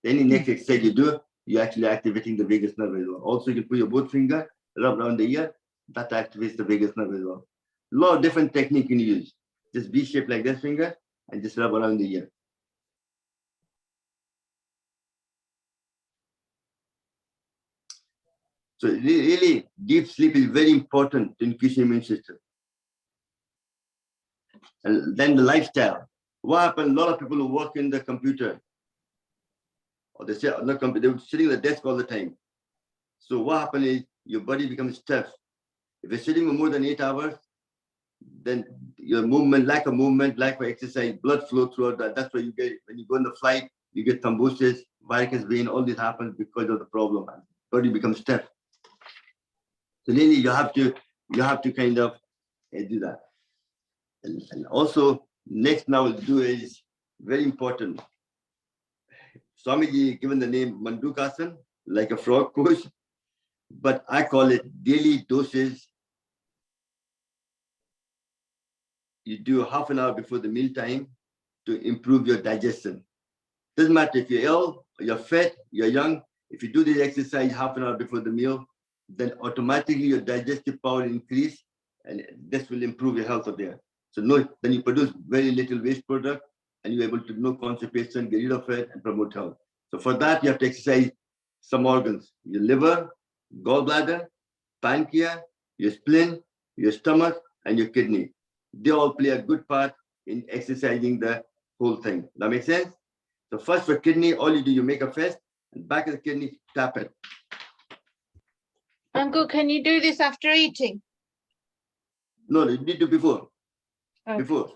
Any neck exercise you do, you're actually activating the vagus nerve as well. Also, you can put your both finger, rub around the ear, that activates the vagus nerve as well. A lot of different technique you can use. Just V shape like this finger and just rub around the ear. So really, deep sleep is very important to increase your immune system. And then the lifestyle. What happens? A lot of people who work in the computer, or they say not computer, they're sitting at the desk all the time. So what happens is your body becomes stiff. If you're sitting for more than 8 hours, then your movement, lack of exercise, blood flow throughout that. That's why you get, when you go on the flight, you get thrombosis, varicose vein, all this happens because of the problem. Body becomes stiff. So really you have to kind of do that. And also next now we'll do is very important. Swamiji given the name Mandukasana, like a frog pose, but I call it daily doses. You do half an hour before the meal time to improve your digestion. Doesn't matter if you're ill, you're fat, you're young. If you do this exercise half an hour before the meal, then automatically your digestive power increase, and this will improve your health of there. So then you produce very little waste product, and you're able to no constipation, get rid of it, and promote health. So for that, you have to exercise some organs: your liver, gallbladder, pancreas, your spleen, your stomach, and your kidney. They all play a good part in exercising the whole thing. That makes sense? So first for kidney, all you do, you make a fist, and back of the kidney, tap it. Uncle, can you do this after eating? No, you need to before. Okay. Before.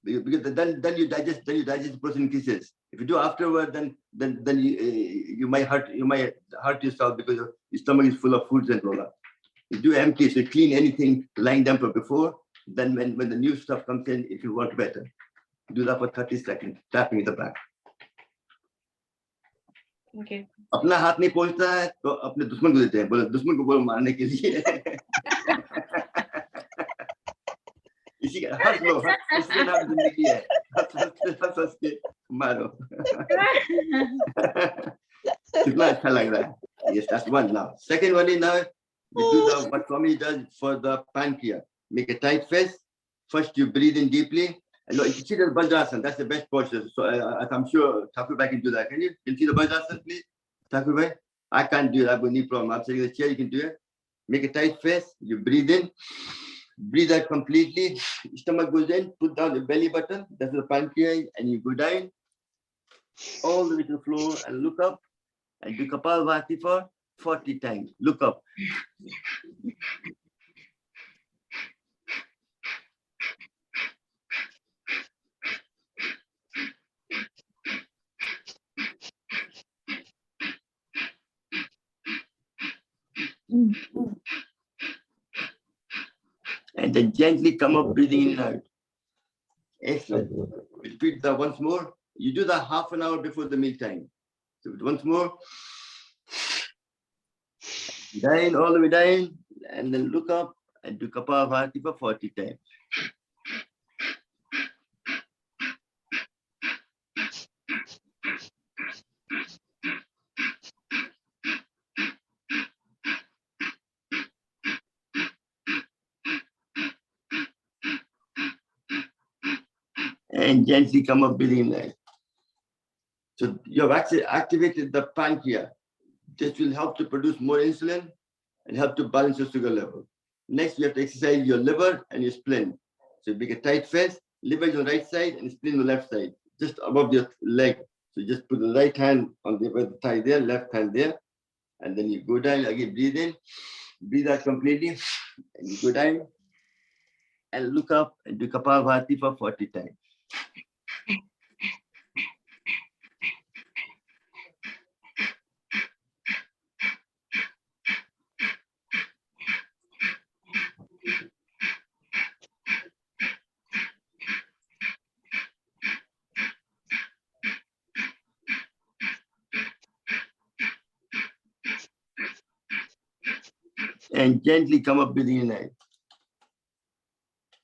Because then you digest the process increases. If you do afterward, then you might hurt yourself because your stomach is full of foods and all that. You do empty, so you clean anything lying down for before. Then when the new stuff comes in, it will work better. Do that for 30 seconds, tapping the back. Okay. अपना हाथ नहीं पहुंचता है तो अपने दुश्मन को देते हैं, बोले दुश्मन को बोलो मारने के लिए. इसी का हंस लो, इसका नाम जिंदगी है. हंस के मारो. कितना अच्छा लग रहा है. Yes, that's one now. Second one is now you do what Swami does for the pancreas. Make a tight fist. First you breathe in deeply. And look, you can see the Vajrasana, that's the best posture. So I'm sure Thakur can do that. Can you see the Vajrasana, please? Thakur, I can't do it. I've got knee problem. I'm sitting in the chair, you can do it. Make a tight fist. You breathe in. Breathe out completely. Stomach goes in. Put down the belly button. That's the pancreas. And you go down all the way to the floor and look up. And do Kapalbhati for 40 times. Look up. And then gently come up, breathing in and out. Excellent. Repeat that once more. You do that half an hour before the meal time. So once more. Down, all the way down, and then look up and do Kapalbhati for 40 times. And gently come up, breathing in there. So you have actually activated the pancreas. This will help to produce more insulin and help to balance your sugar level. Next, you have to exercise your liver and your spleen. So you make a tight fist, liver is on the right side and spleen on the left side, just above your leg. So just put the right hand on the thigh there, left hand there, and then you go down, again breathe in, breathe out completely, and you go down and look up and do Kapalbhati for 40 times. And gently come up, breathing in and out.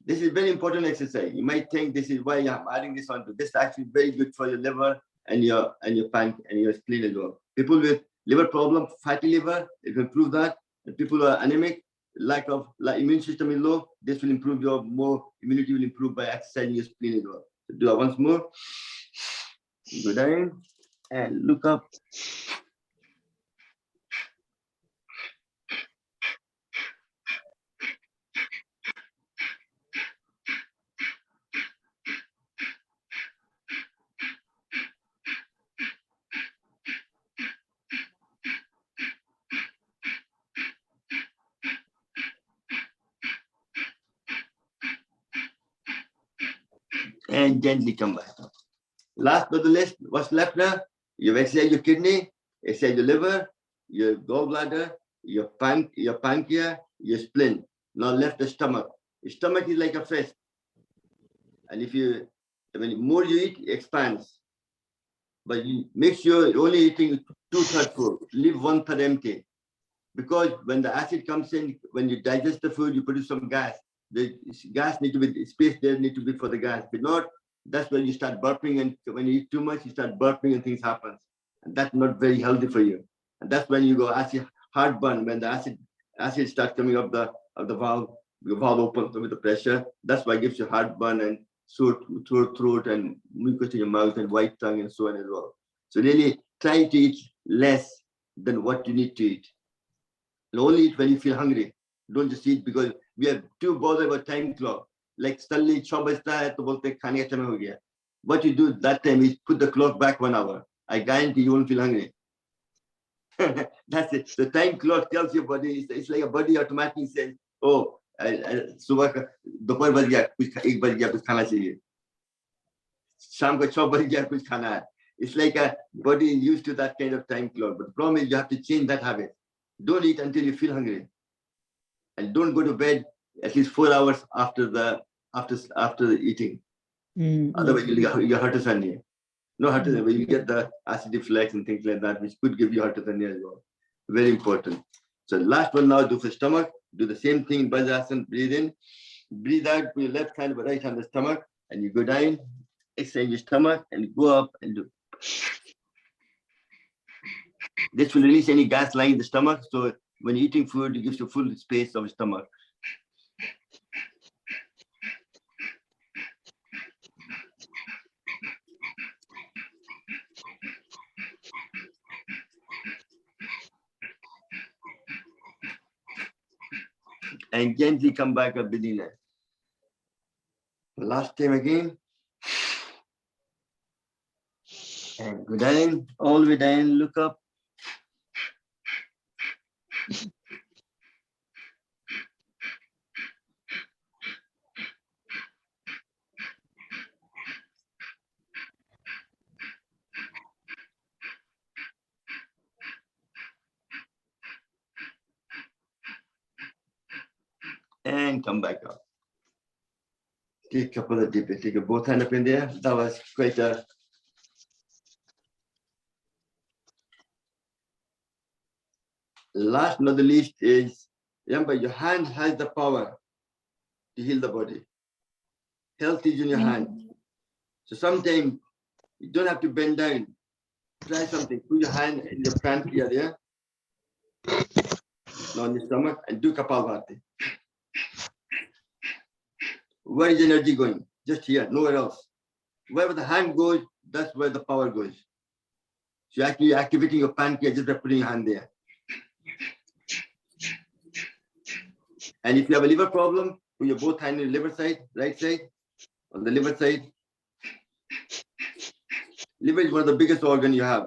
This is very important exercise. You might think this is why I'm adding this on to. This is actually very good for your liver and your pancreas and your spleen as well. People with liver problem, fatty liver, it will improve that. And people who are anemic, lack of immune system is low, this will improve your immunity will improve by exercising your spleen as well. So do that once more. Go down and look up. And gently come back up. Last but the least, what's left now? You've exercised your kidney, exercised your liver, your gallbladder, your pancreas, your spleen. Now left the stomach. The stomach is like a fist. And when more you eat, it expands. But you make sure you're only eating 2/3 full. Leave 1/3 empty. Because when the acid comes in, when you digest the food, you produce some gas. The gas need to be, space there need to be for the gas. If not, that's when you start burping, and when you eat too much, you start burping and things happen. And that's not very healthy for you. And that's when you go acid, heartburn, when the acid starts coming up the valve, your valve opens with the pressure. That's why it gives you heartburn and sore throat and mucus in your mouth and white tongue and so on as well. So really try to eat less than what you need to eat. And only eat when you feel hungry. Don't just eat because we are too bothered about time clock. Like suddenly 6 bajta hai to bolte khane ka time ho gaya. What you do that time is put the clock back 1 hour. I guarantee you won't feel hungry. That's it. The time clock tells your body, it's like a body automatically says, oh, सुबह का दोपहर बज गया, कुछ 1 बज गया, कुछ खाना चाहिए. शाम को 6 बज गया, कुछ खाना है. It's like a body used to that kind of time clock. But the problem is you have to change that habit. Don't eat until you feel hungry. And don't go to bed at least 4 hours after the eating. Otherwise you get hypothermia. No hypothermia, but you get the acid reflux and things like that, which could give you hypothermia as well. Very important. So last one now, do for stomach. Do the same thing, Vajrasana, breathe in. Breathe out with your left hand, but right hand on the stomach. And you go down, extend your stomach, and go up and do. This will release any gas lying in the stomach. So when you're eating food, it gives you full space of the stomach. And gently come back up within it. Last time again. And go down, all the way down, look up. and come back up. Take a couple of deep breaths. Take both hands up in there. That was quite a... Last not the least is, remember, your hand has the power to heal the body. Health is in your hand. So sometimes you don't have to bend down. Try something. Put your hand in your pancreas there. Now on your stomach and do Kapalbhati. Where is energy going? Just here, nowhere else. Wherever the hand goes, that's where the power goes. So you're actually activating your pancreas just by putting your hand there. And if you have a liver problem, put your both hands on the liver side, right side, on the liver side. Liver is one of the biggest organs you have.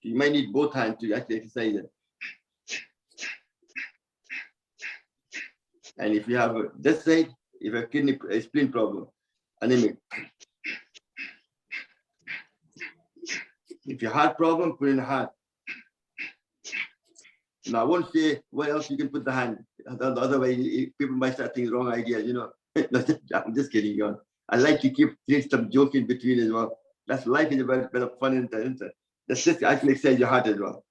You might need both hands to actually exercise it. And if you have this side, if you have kidney, spleen problem, anemic. If you have heart problem, put in the heart. Now I won't say where else you can put the hand. The other way, people might start thinking wrong ideas, you know. I'm just kidding, John. I like to create some joke in between as well. That's life is a bit of fun in the That's just actually exercise your heart as well.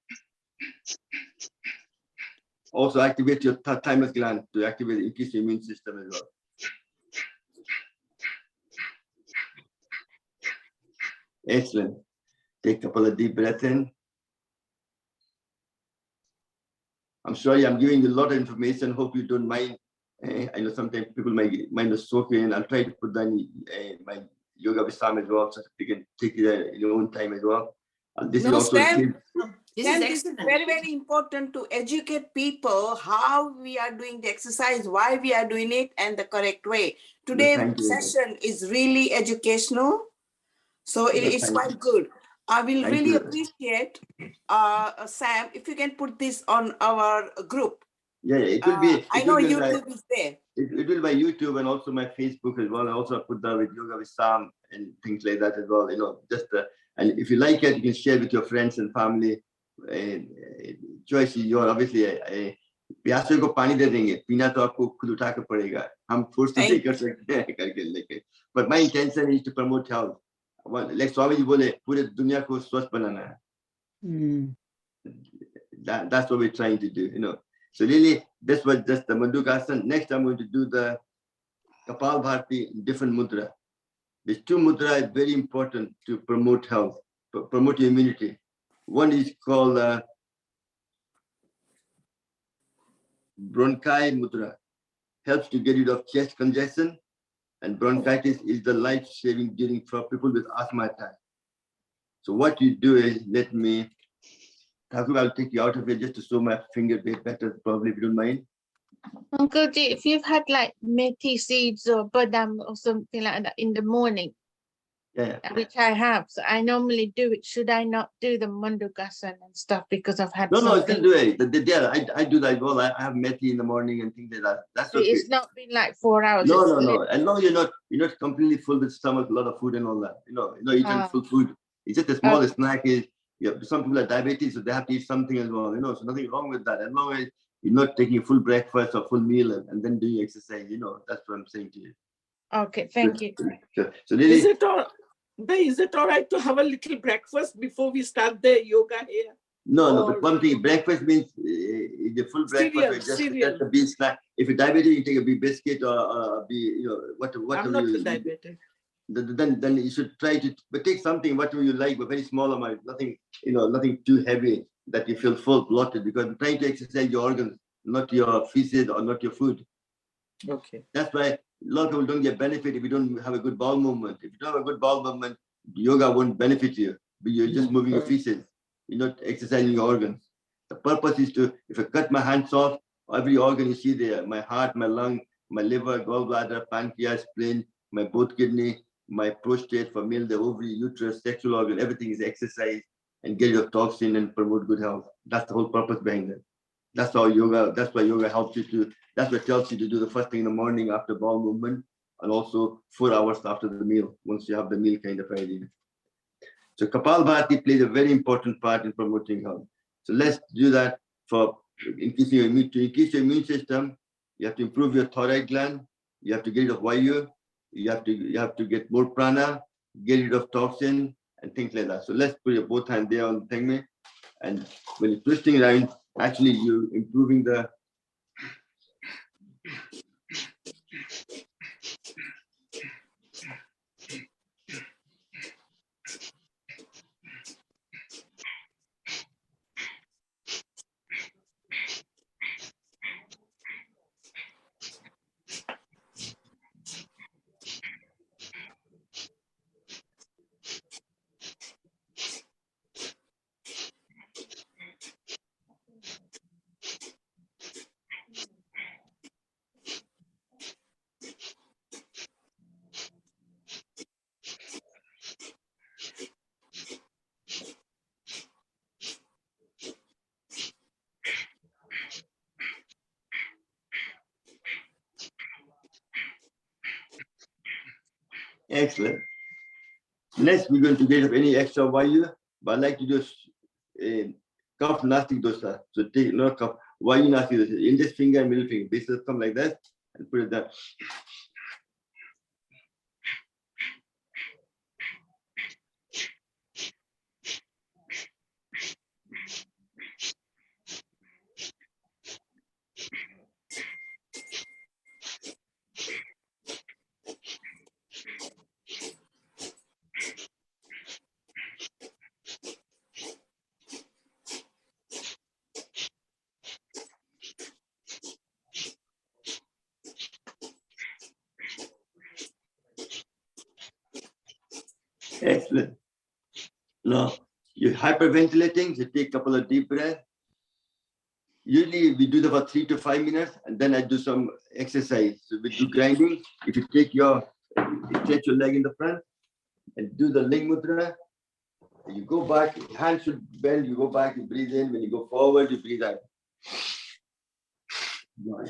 Also activate your thymus gland to activate the increase your immune system as well. Excellent. Take a couple of deep breaths in. I'm sorry, I'm giving you a lot of information. Hope you don't mind. I know sometimes people might mind us soaking. I'll try to put down my yoga Visam as well, so you can take it in your own time as well. And this is also This is very, very important to educate people how we are doing the exercise, why we are doing it, and the correct way. Today's session is really educational, so it is quite good. I will really appreciate, Sam, if you can put this on our group. Yeah, it will be. I know YouTube is there. It will be my YouTube and also my Facebook as well. I also put that with Yoga with Sam and things like that as well. You know, just and if you like it, you can share with your friends and family. Choice is yours. Obviously, प्यासे को पानी दे देंगे. पीना तो आपको खुद उठा के पड़ेगा. हम force नहीं कर सकते हैं करके लेके. But my intention is to promote health. Like Swami ji बोले, पूरे दुनिया को स्वस्थ बनाना है. That's what we're trying to do. You know. So really, this was just the Madhukasana. Next, I'm going to do the Kapalbhati in different mudra. These two mudra is very important to promote health, promote your immunity. One is called Bronchi Mudra. Helps to get rid of chest congestion, and bronchitis is the life-saving during for people with asthma attack. So what you do is, let me, I'll take you out of it just to show my finger a bit better, probably, if you don't mind. Uncle G, if you've had like methi seeds or badam or something like that in the morning, which I have, so I normally do it. Should I not do the Mandukasana and stuff because I've had No, still do it. I do that as well. I have methi in the morning and things like that. That's okay. It's not been like 4 hours. No. As long as you're not completely full with stomach, a lot of food and all that. You know, eating full food. It's just a small snack is. Some people have diabetes, so they have to eat something as well. You know, so nothing wrong with that. As long as you're not taking a full breakfast or full meal and then doing exercise, you know, that's what I'm saying to you. Okay, thank you. So really, is it all right to have a little breakfast before we start the yoga here? No, but one thing, breakfast means the full breakfast is just a big snack. If you're diabetic, you take a big biscuit or whatever. I'm not diabetic. Then you should try to, but take something, whatever you like, but very small amount, nothing too heavy that you feel full bloated, because I'm trying to exercise your organs, not your feces or not your food. Okay. That's why a lot of people don't get benefit if you don't have a good bowel movement. If you don't have a good bowel movement, yoga won't benefit you, but you're just moving your feces. You're not exercising your organs. The purpose is to, if I cut my hands off, every organ you see there, my heart, my lung, my liver, gallbladder, pancreas, spleen, my both kidney, my prostate, for male, the ovary, uterus, sexual organ, everything is exercise and get rid of toxin and promote good health. That's the whole purpose behind it. That's why yoga helps you to, that's what tells you to do the first thing in the morning after bowel movement, and also 4 hours after the meal, once you have the meal kind of idea. So Kapalbhati plays a very important part in promoting health. So let's do that for increasing your immune system. You have to improve your thyroid gland. You have to get rid of vayu. You have to get more prana, get rid of toxin and things like that. So let's put your both hands there on the thing, and when you're twisting around, actually you're improving the. Excellent. Next, we're going to get up any extra vayu, but I like to do cup nastic dosa. So take no cup vayu nastic dosa. Index finger and middle finger. This is something like that, and put it there. Excellent. Now, you're hyperventilating, so take a couple of deep breaths. Usually we do that for 3 to 5 minutes, and then I do some exercise. So we do grinding. If you take stretch your leg in the front and do the Lymph Mudra, you go back, your hands should bend, you go back, you breathe in. When you go forward, you breathe out. 1,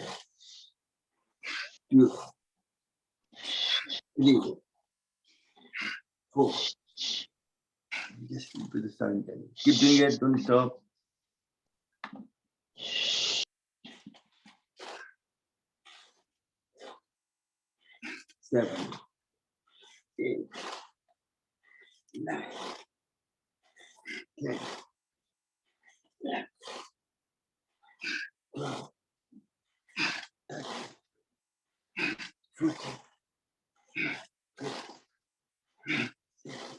2, 3, 4. Just keep with the sound. Keep doing it, don't stop. 7, 8, 9, 10, 11, 12, 13, 14, 15, 16,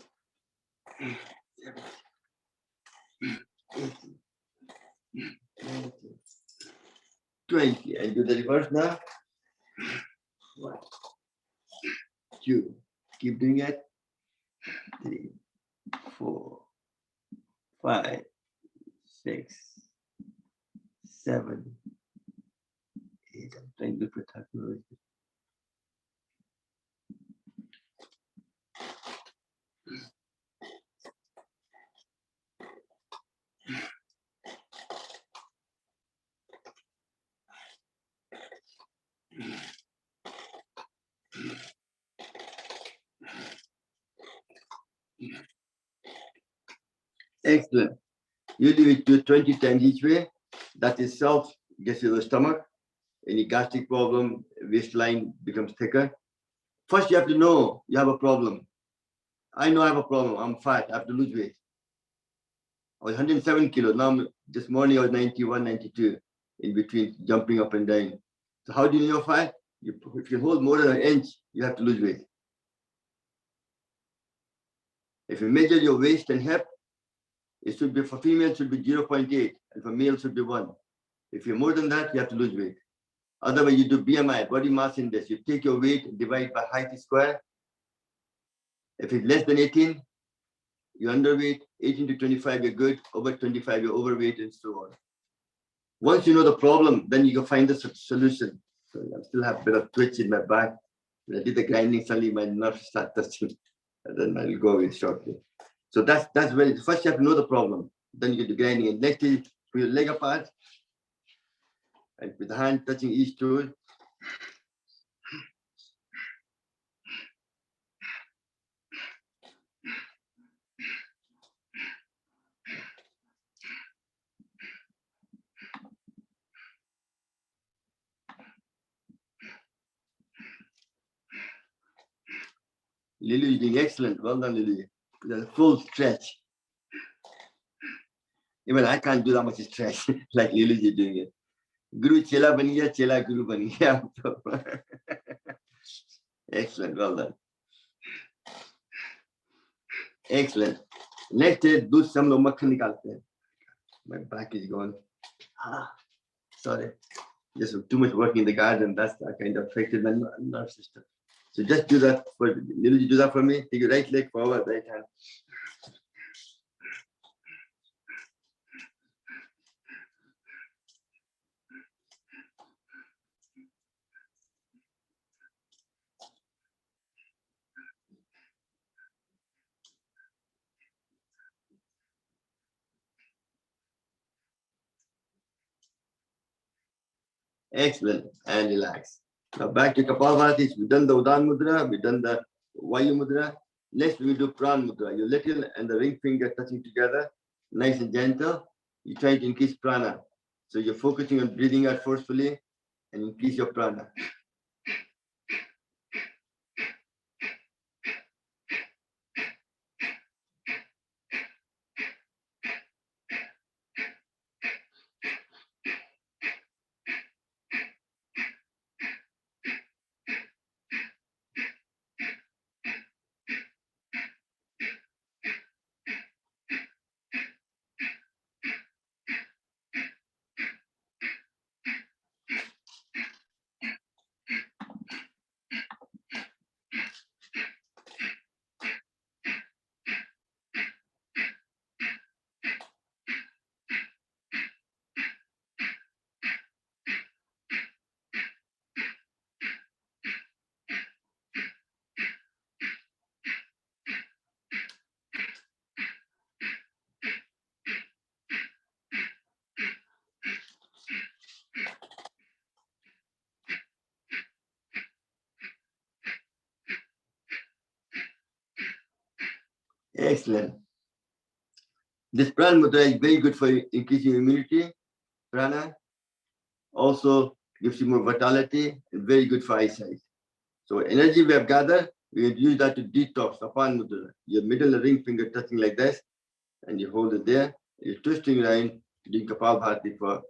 17, 18, 19, 20. And do the reverse now. 1, 2. Keep doing it. 3, 4, 5, 6, 7, 8. I'm trying to put that. Excellent. You do it to 20 times each way. That itself gets you the stomach. Any gastric problem, waistline becomes thicker. First, you have to know you have a problem. I know I have a problem. I'm fat. I have to lose weight. I was 107 kilos. Now, this morning, I was 91, 92, in between jumping up and down. So how do you know you're fat? If you hold more than an inch, you have to lose weight. If you measure your waist and hip, it should be, for female, it should be 0.8, and for male, it should be 1. If you're more than that, you have to lose weight. Otherwise, you do BMI, body mass index. You take your weight, divide by height square. If it's less than 18, you're underweight. 18 to 25, you're good. Over 25, you're overweight, and so on. Once you know the problem, then you can find the solution. So I still have a bit of twitch in my back. When I did the grinding, suddenly my nerves start touching, and then I'll go away shortly. So that's when first you have to know the problem. Then you get the grinding, and next is put your leg apart, and with the hand touching each toe. Lily is doing excellent. Well done, Lily. The full stretch. Even I can't do that much stretch like Lily is doing it. Guru Chela ban gaya, Chela Guru ban gaya. Excellent. Well done. Excellent. Next is do some log makhan nikalte hain. My back is gone. Sorry. Just too much work in the garden. That's kind of affected my nerve system. So just do that for Lily, do that for me. Take your right leg forward, right hand. Excellent. And relax. Now back to Kapalbhati. We've done the Udan Mudra. We've done the Vayu Mudra. Next we do Pran Mudra. Your little and the ring finger touching together. Nice and gentle. You try to increase prana. So you're focusing on breathing out forcefully and increase your prana. Excellent. This Pran Mudra is very good for increasing immunity. Prana also gives you more vitality and very good for eyesight. So energy we have gathered, we use that to detox Apan Mudra. Your middle ring finger touching like this, and you hold it there. You're twisting around, doing Kapalbhati for.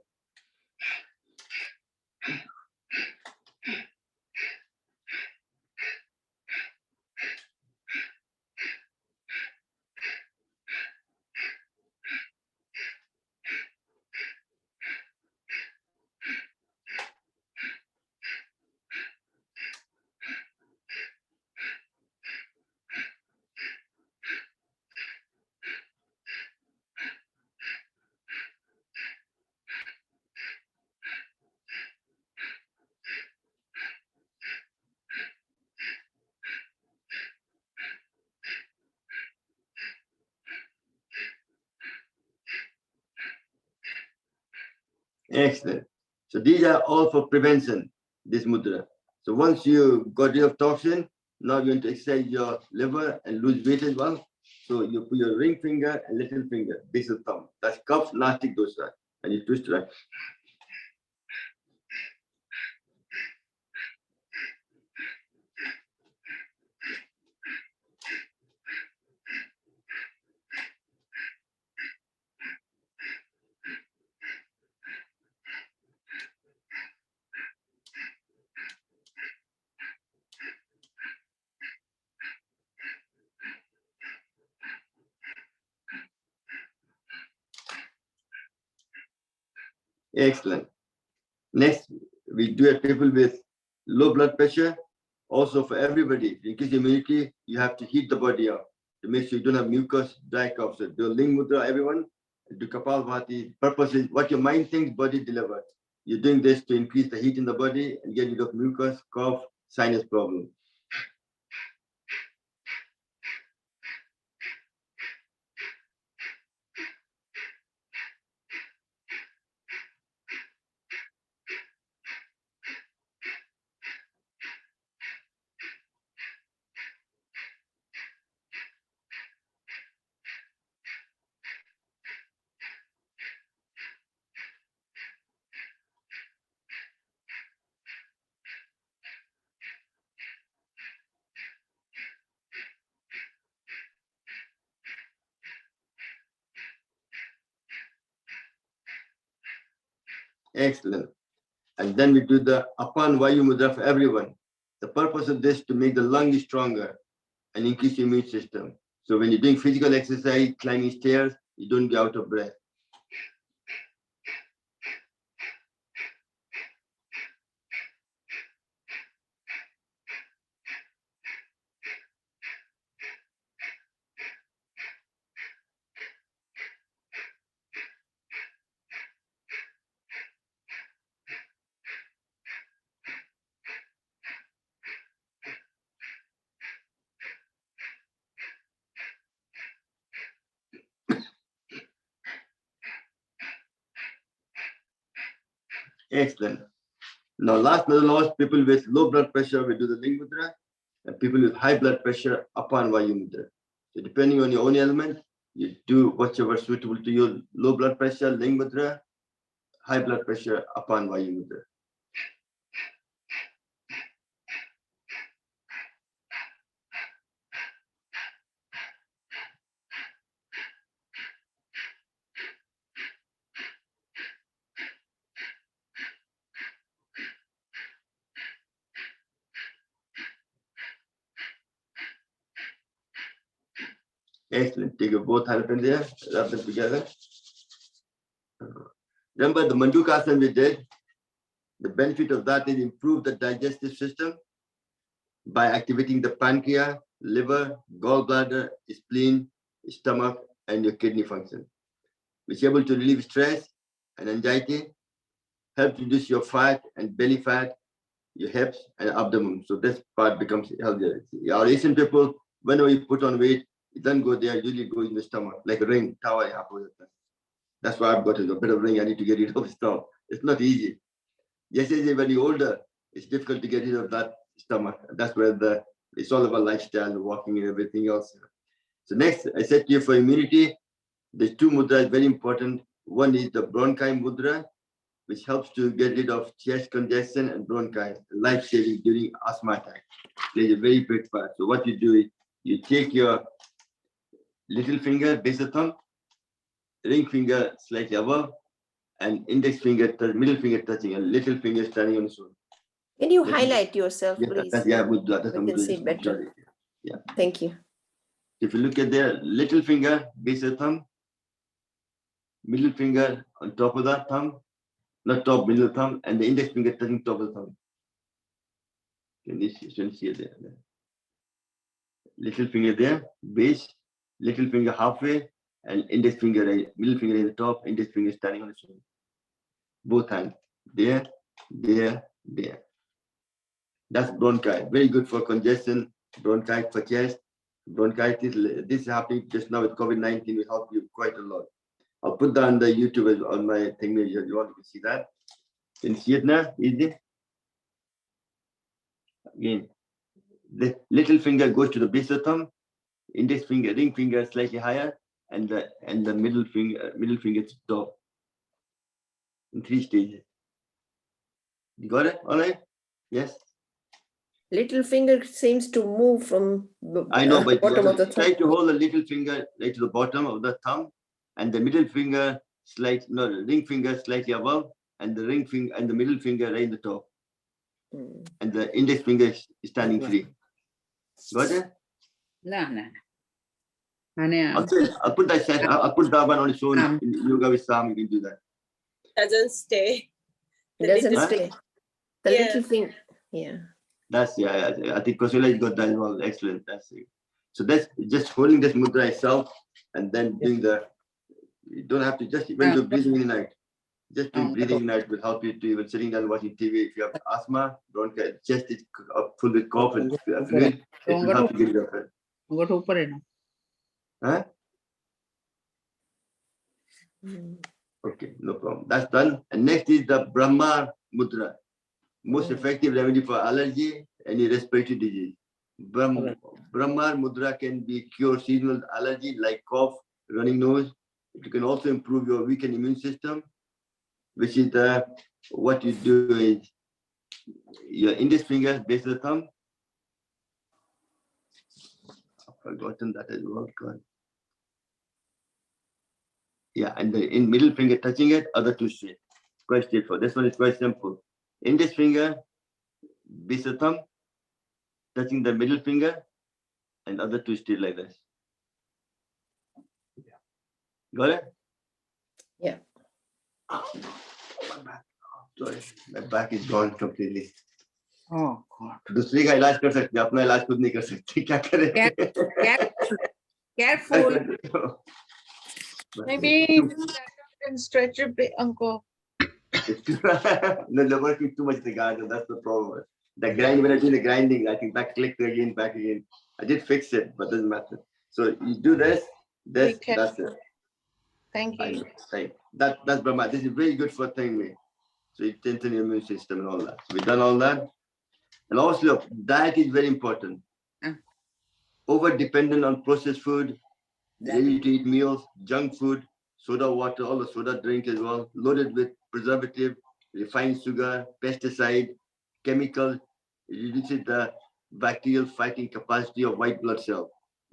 Excellent. So these are all for prevention, this mudra. So once you got rid of toxin, now you're going to exercise your liver and lose weight as well. So you put your ring finger and little finger, base of thumb. That's kaph nastic dosha. And you twist right. Excellent. Next, we do a people with low blood pressure. Also for everybody, to increase immunity, you have to heat the body up to make sure you don't have mucus, dry cough. So do Ling Mudra, everyone. Do Kapalbhati. Purpose is what your mind thinks, body delivers. You're doing this to increase the heat in the body and get rid of mucus, cough, sinus problem. Excellent. And then we do the Apan Vayu Mudra for everyone. The purpose of this to make the lungs stronger and increase your immune system. So when you're doing physical exercise, climbing stairs, you don't get out of breath. Excellent. Now, last but not least, people with low blood pressure, we do the Lymph Mudra, and people with high blood pressure, Apan Vayu Mudra. So depending on your own element, you do whatever suitable to your low blood pressure, Lymph Mudra, high blood pressure, Apan Vayu Mudra. Excellent. Take your both hands in there, rub them together. Remember the Mandukasana we did? The benefit of that is improve the digestive system by activating the pancreas, liver, gallbladder, spleen, stomach, and your kidney function, which is able to relieve stress and anxiety, help reduce your fat and belly fat, your hips and abdomen. So this part becomes healthier. Our Asian people, whenever you put on weight, it doesn't go there, usually goes in the stomach, like a ring, tower. That's why I've got a bit of ring. I need to get rid of stuff. It's not easy. Yes, when you're older, it's difficult to get rid of that stomach. That's where it's all about lifestyle, walking and everything else. So next, I said to you for immunity, there's two mudras very important. One is the Bronchi Mudra, which helps to get rid of chest congestion and bronchi, life-saving during asthma attack. Plays a very big part. So what you do is you take your little finger, base of thumb, ring finger slightly above, and index finger, middle finger touching, and little finger standing on the shoulder. Can you highlight yourself, please? That's Mudra. That's we can see better. Yeah. Thank you. If you look at their little finger, base of thumb, middle finger on top of that thumb, not top, middle thumb, and the index finger touching top of the thumb. Can you see it there? Little finger there, base, little finger halfway, and index finger, middle finger in the top, index finger standing on the shoulder. Both hands, there, there, there. That's bronchi, very good for congestion, bronchitis for chest, bronchitis. This is happening just now with COVID-19, will help you quite a lot. I'll put that on the YouTube on my thing. You want to see that? Can you see it now? Easy. Again, the little finger goes to the base of the thumb, index finger, ring finger slightly higher, and the middle finger to top. In 3 stages. You got it? All right? Yes. Little finger seems to move from the I know, but bottom of the try thumb. to hold the little finger right to the bottom of the thumb, and the middle finger ring finger slightly above, and the ring finger and the middle finger right in the top, and the index finger is standing free. Got it? No. I'll put that. I'll put that one on its own in yoga with Sam. You can do that. Doesn't stay. It doesn't Huh? stay. The Yeah. little finger, yeah. That's I think Kosula got that as well. Excellent. That's it. So that's just holding this mudra itself, and then doing the. You don't have to just even do breathing in and out. Just doing breathing in and out will help you to even sitting down watching TV. If you have asthma, bronchi, chest is full with cough and fluid, it will help you get rid of it. Huh? Okay, no problem. That's done. And next is the Brahma Mudra. Most effective remedy for allergy, any respiratory disease. Brahma Mudra can be cure seasonal allergy like cough, running nose. It can also improve your weakened immune system, which is what you do is your index finger, base of the thumb. I've forgotten that as well. God. Yeah, and the middle finger touching it, other two straight. quite straightforward. This one is quite simple. Index finger, base of thumb, touching the middle finger, and other two still like this. Got it? Yeah. Oh, my back. Sorry, my back is gone completely. Oh God. दूसरे का इलाज कर सकते हैं, अपना इलाज खुद नहीं कर सकते, क्या करें? Careful. Maybe stand up and stretch a bit, Uncle. No, they're working too much the garden. That's the problem. The grind, when I do the grinding, I think back click again, back again. I did fix it, but doesn't matter. So you do this, Be that's careful. it. Thank I you. know. Right. That's Brahma. This is very good for thing, me. So it strengthens your immune system and all that. So we've done all that. And also, diet is very important. Over dependent on processed food, ready to eat meals, junk food, soda water, all the soda drink as well, loaded with preservative, refined sugar, pesticide, chemical, reduces the bacterial fighting capacity of white blood cells,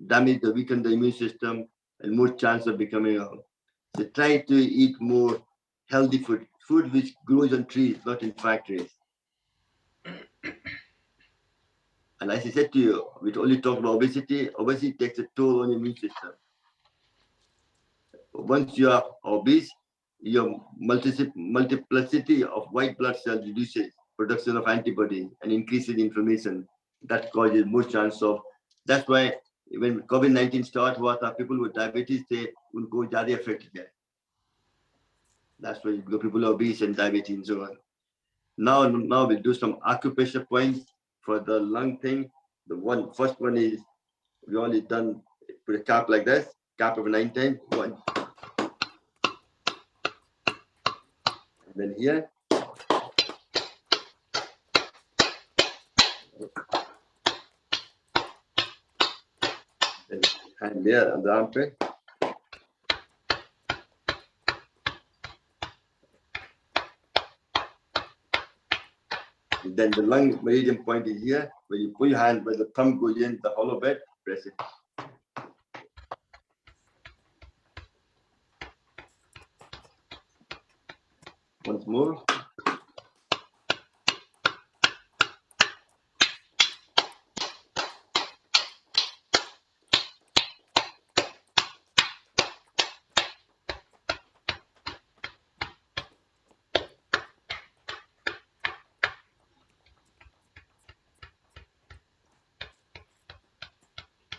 damage the weaken the immune system, and more chance of becoming ill. So try to eat more healthy food, food which grows on trees, not in factories. And as I said to you, we only talk about obesity. Obesity takes a toll on your immune system. Once you are obese, your multiplicity of white blood cells reduces production of antibodies and increases inflammation. That causes more chance of. That's why when COVID-19 started, people with diabetes say will go ज़्यादा affected. That's why people are obese and diabetes and so on. Now we'll do some acupressure points for the lung thing. The first one is we only done put a cap like this, cap of 9 times. 1. And then here. Then hand there on the armpit. And then the lung meridian point is here, where you put your hand where the thumb goes in the hollow bed, press it. Once more.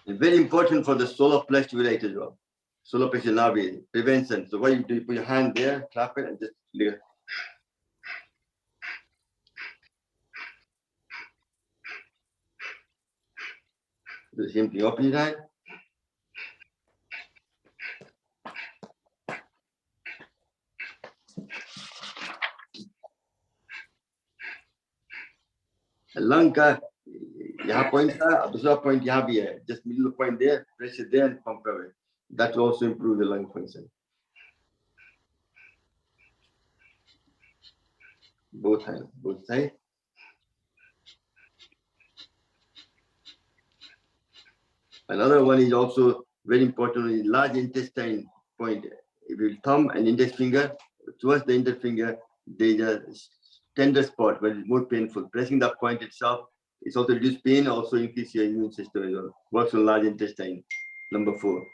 And very important for the solar plexus relate as well. Solar plexus navi prevention. So what you do, you put your hand there, clap it, and just lick it. Do the same thing. Open your hand. Lung का यहाँ point था, दूसरा point यहाँ भी है. Just middle point there, press it there and pump away. That will also improve the lung function. Both hands, both sides. Another one is also very important, is large intestine point. If you thumb and index finger, towards the index finger, there's a tender spot where it's more painful. Pressing that point itself, it's also reduce pain, also increase your immune system as well. Works on large intestine. Number 4.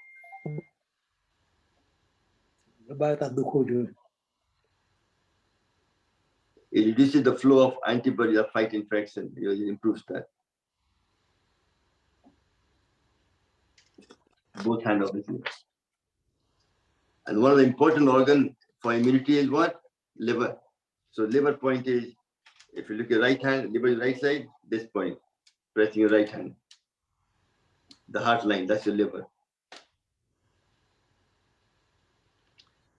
It reduces the flow of antibodies that fight infection. It improves that. Both hands, obviously. And one of the important organs for immunity is what? Liver. So liver point is, if you look at right hand, liver is right side, this point, pressing your right hand. The heart line, that's your liver.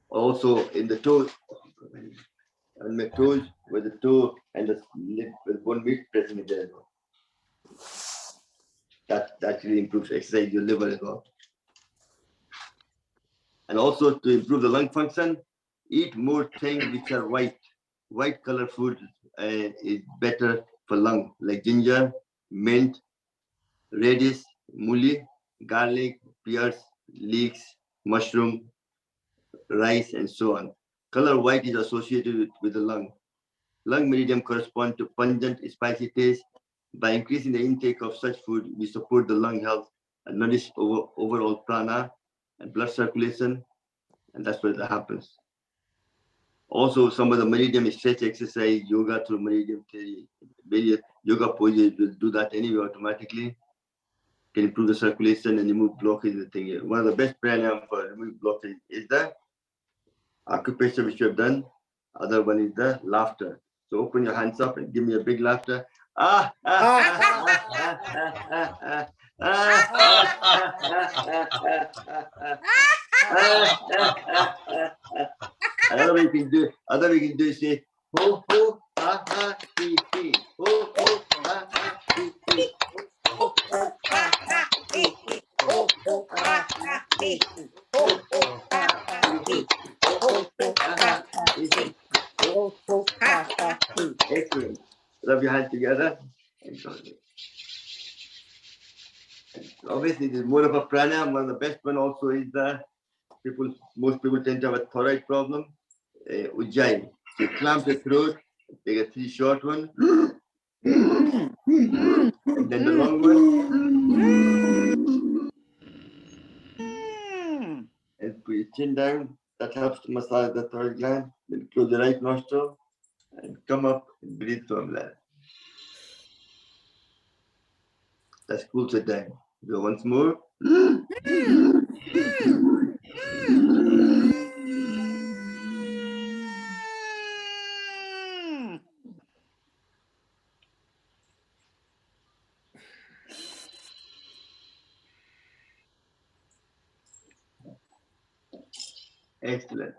Also in the toes, on my toes, with the toe and the lip, with one meat, pressing it there as well. That actually improves exercise your liver as well. And also to improve the lung function, eat more things which are white. White color food is better for lung, like ginger, mint, radish, muli, garlic, pears, leeks, mushroom, rice, and so on. Color white is associated with the lung. Lung meridian correspond to pungent, spicy taste. By increasing the intake of such food, we support the lung health and nourish overall prana and blood circulation, and that's where that happens. Also, some of the meridian stretch exercise, yoga through meridian theory, various yoga poses will do that anyway automatically. Can improve the circulation and remove blockage. The thing. One of the best pranayama for removing blockage is the acupressure, which you have done. Other one is the laughter. So open your hands up and give me a big laughter. Ah, Another way you can do is say ho ho ha ha hee hee. Ho ho ha ha hee hee. Ho ho ha ha hee hee. Ho ho ha ha hee hee. Ho ho ha ha hee hee. Ho ho ha ha hee hee. Ho ho ha ha hee. Excellent. Rub your hands together. Obviously, there's more of a pranayama. One of the best one also is the most people tend to have a thyroid problem. Ujjayi. So you clamp the throat, take a 3 short one, and then the long one, and put your chin down. That helps to massage the thyroid gland. Then close the right nostril and come up and breathe from that. That's cool to down. Go once more. Excellent.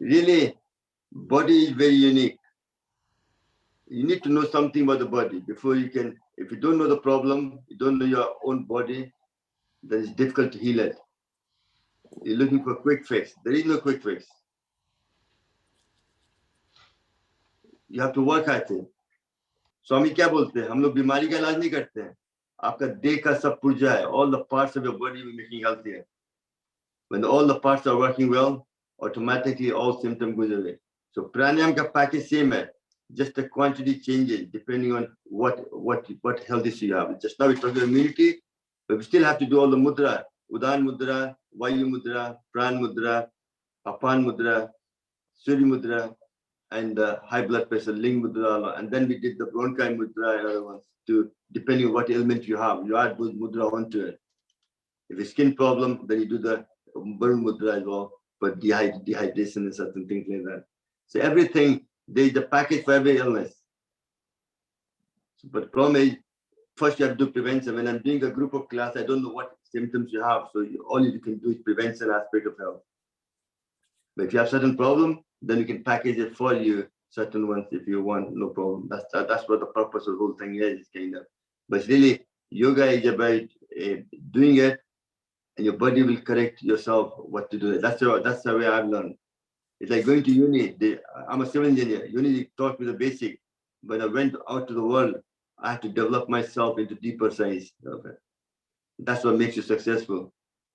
Really, body is very unique. You need to know something about the body before you can. If you don't know the problem, you don't know your own body, then it's difficult to heal it. You're looking for a quick fix. There is no quick fix. You have to work at it. स्वामी क्या बोलते हैं हम लोग बीमारी का इलाज नहीं करते हैं आपका देह का सब पुर्जा है all the parts of your body will making healthier when all the parts are working well automatically all symptoms goes away so pranayama ka package same hai just the quantity changes depending on what health issue you have just now we talked about immunity but we still have to do all the mudra udan mudra vayu mudra pran mudra apan mudra surya mudra and high blood pressure, Ling Mudra, and then we did the Bronchi Mudra and other ones to depending on what ailment you have. You add Mudra onto it. If it's skin problem, then you do the Burn Mudra as well for dehydration and certain things like that. So everything, there's a package for every illness. So, but problem is, first you have to do prevention. When I'm doing a group of class, I don't know what symptoms you have. So all you can do is prevention aspect of health. But if you have certain problem, then you can package it for you, certain ones if you want, no problem. That's what the purpose of the whole thing is, kind of. But really, yoga is about doing it, and your body will correct yourself what to do. That's the way I've learned. It's like going to uni. I'm a civil engineer. Uni taught me the basic. When I went out to the world, I had to develop myself into deeper science. Okay. That's what makes you successful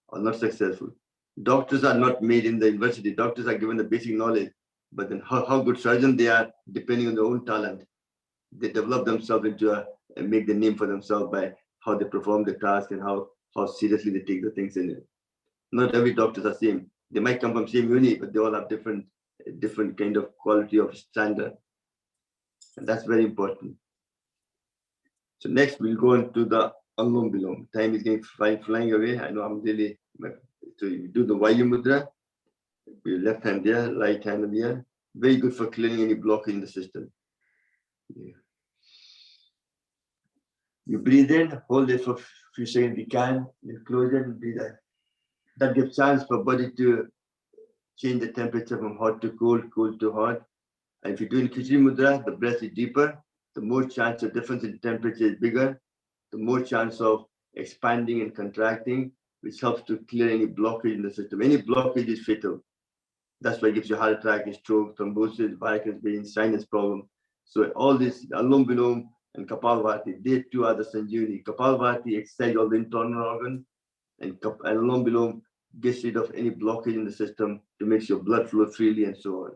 or not successful. Doctors are not made in the university. Doctors are given the basic knowledge, but then how good surgeons they are, depending on their own talent. They develop themselves into and make the name for themselves by how they perform the task and how seriously they take the things in it. Not every doctor is the same. They might come from same uni, but they all have different kind of quality of standard. And that's very important. So next we'll go into the Anulom Vilom. Time is getting flying away. I know I'm really. So you do the Vayu Mudra, your left hand there, right hand there. Very good for clearing any block in the system. Yeah. You breathe in, hold it for a few seconds if you can, you close it and breathe out. That gives chance for body to change the temperature from hot to cold, cold to hot. And if you're doing Khichdi Mudra, the breath is deeper, the more chance of difference in temperature is bigger, the more chance of expanding and contracting, which helps to clear any blockage in the system. Any blockage is fatal. That's why it gives you heart attack, stroke, thrombosis, varicose veins, sinus problem. So all this, Anulom Vilom and Kapalbhati, they two are the Sanjeevani. Kapalbhati exercise all the internal organs, and Anulom Vilom gets rid of any blockage in the system to make your blood flow freely and so on.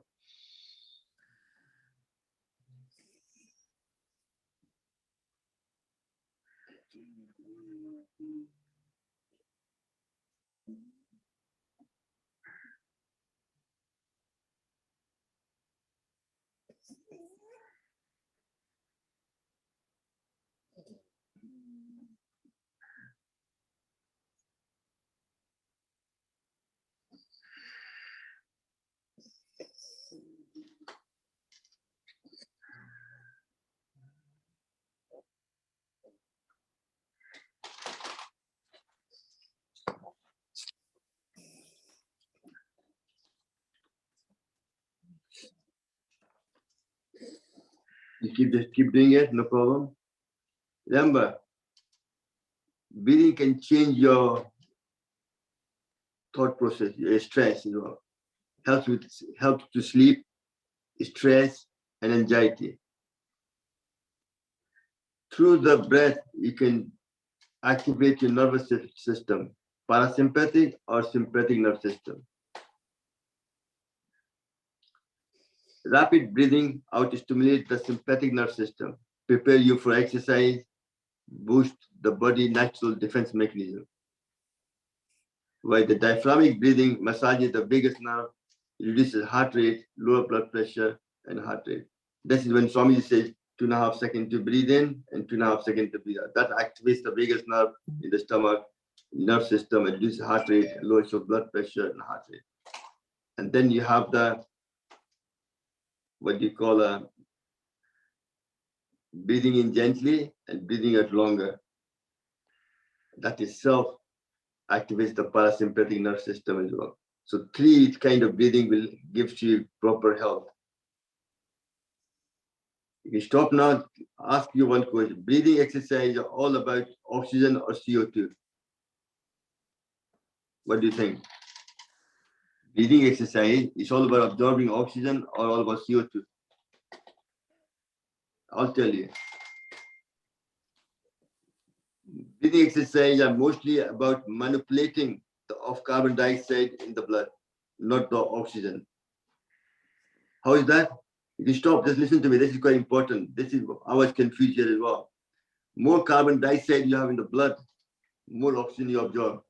You keep doing it, no problem. Remember, breathing can change your thought process, your stress, helps to sleep, stress, and anxiety. Through the breath, you can activate your nervous system, parasympathetic or sympathetic nervous system. Rapid breathing out stimulates the sympathetic nervous system, prepare you for exercise, boost the body's natural defense mechanism. While the diaphragmatic breathing massages the biggest nerve, reduces heart rate, lower blood pressure, and heart rate. This is when Swami says 2.5 seconds to breathe in and 2.5 seconds to breathe out. That activates the biggest nerve in the stomach, nerve system, and reduces heart rate, lowers your blood pressure and heart rate. And then you have the what you call breathing in gently and breathing out longer. That itself activates the parasympathetic nerve system as well. So 3 kind of breathing will give you proper health. If you stop now, ask you one question. Breathing exercise are all about oxygen or CO2? What do you think? Breathing exercise is all about absorbing oxygen or all about CO2? I'll tell you. Breathing exercise are mostly about manipulating of carbon dioxide in the blood, not the oxygen. How is that? If you stop, just listen to me. This is quite important. This is I was confused here as well. More carbon dioxide you have in the blood, more oxygen you absorb.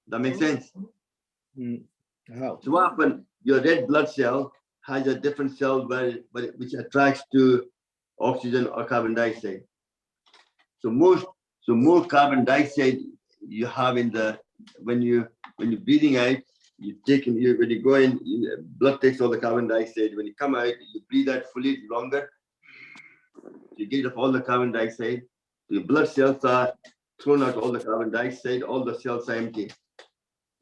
That makes sense? How? So what happens? Your red blood cell has a different cell which attracts to oxygen or carbon dioxide. So more carbon dioxide you have in the when you're breathing out, when you go in, blood takes all the carbon dioxide. When you come out, you breathe out fully longer. You get rid of all the carbon dioxide. Your blood cells are thrown out all the carbon dioxide, all the cells are empty.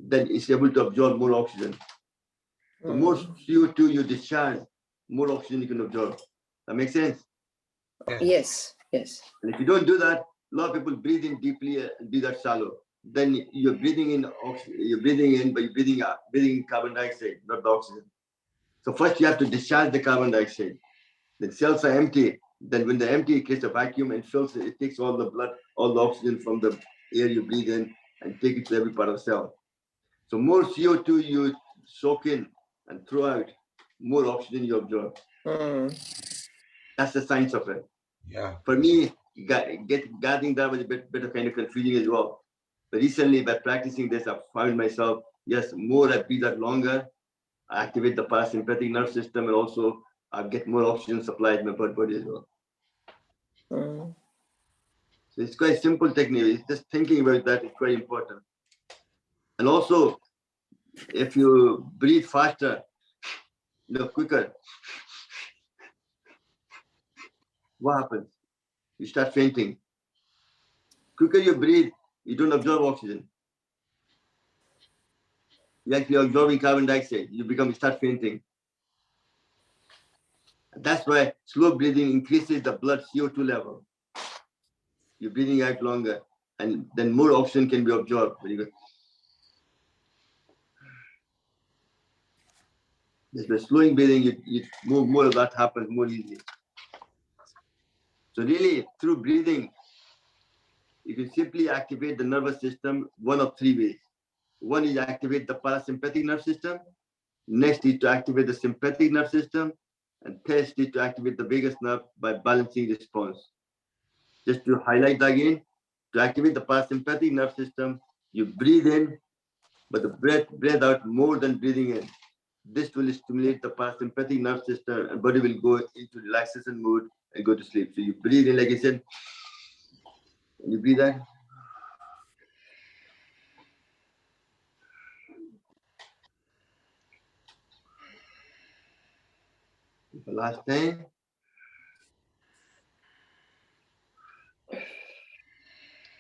Then it's able to absorb more oxygen. The more CO2 you discharge, more oxygen you can absorb. That makes sense? Yes, yes. And if you don't do that, a lot of people breathe in deeply and do that shallow. Then you're breathing in oxygen, but you're breathing in carbon dioxide, not the oxygen. So first you have to discharge the carbon dioxide. The cells are empty. Then when they're empty, it creates a vacuum and fills it. It takes all the blood, all the oxygen from the air you breathe in and take it to every part of the cell. So more CO2 you soak in and throw out, more oxygen you absorb. That's the science of it. Yeah. For me, gathering that was a bit of kind of confusing as well. But recently, by practicing this, I found myself, yes, more I breathe out longer, I activate the parasympathetic nerve system, and also I get more oxygen supplied in my body as well. So it's quite a simple technique. It's just thinking about that is quite important. And also, if you breathe faster, quicker, what happens? You start fainting. Quicker you breathe, you don't absorb oxygen. You actually absorbing carbon dioxide. You start fainting. That's why slow breathing increases the blood CO2 level. You're breathing out longer, and then more oxygen can be absorbed. Very good. Just by slowing breathing, more of that happens more easily. So really, through breathing, you can simply activate the nervous system one of 3 ways. One is activate the parasympathetic nerve system. Next is to activate the sympathetic nerve system. And third is to activate the vagus nerve by balancing response. Just to highlight again, to activate the parasympathetic nerve system, you breathe in, but the breath out more than breathing in. This will stimulate the parasympathetic nerve system and body will go into relaxation mode and go to sleep. So you breathe in, like I said, and you breathe out. The last time.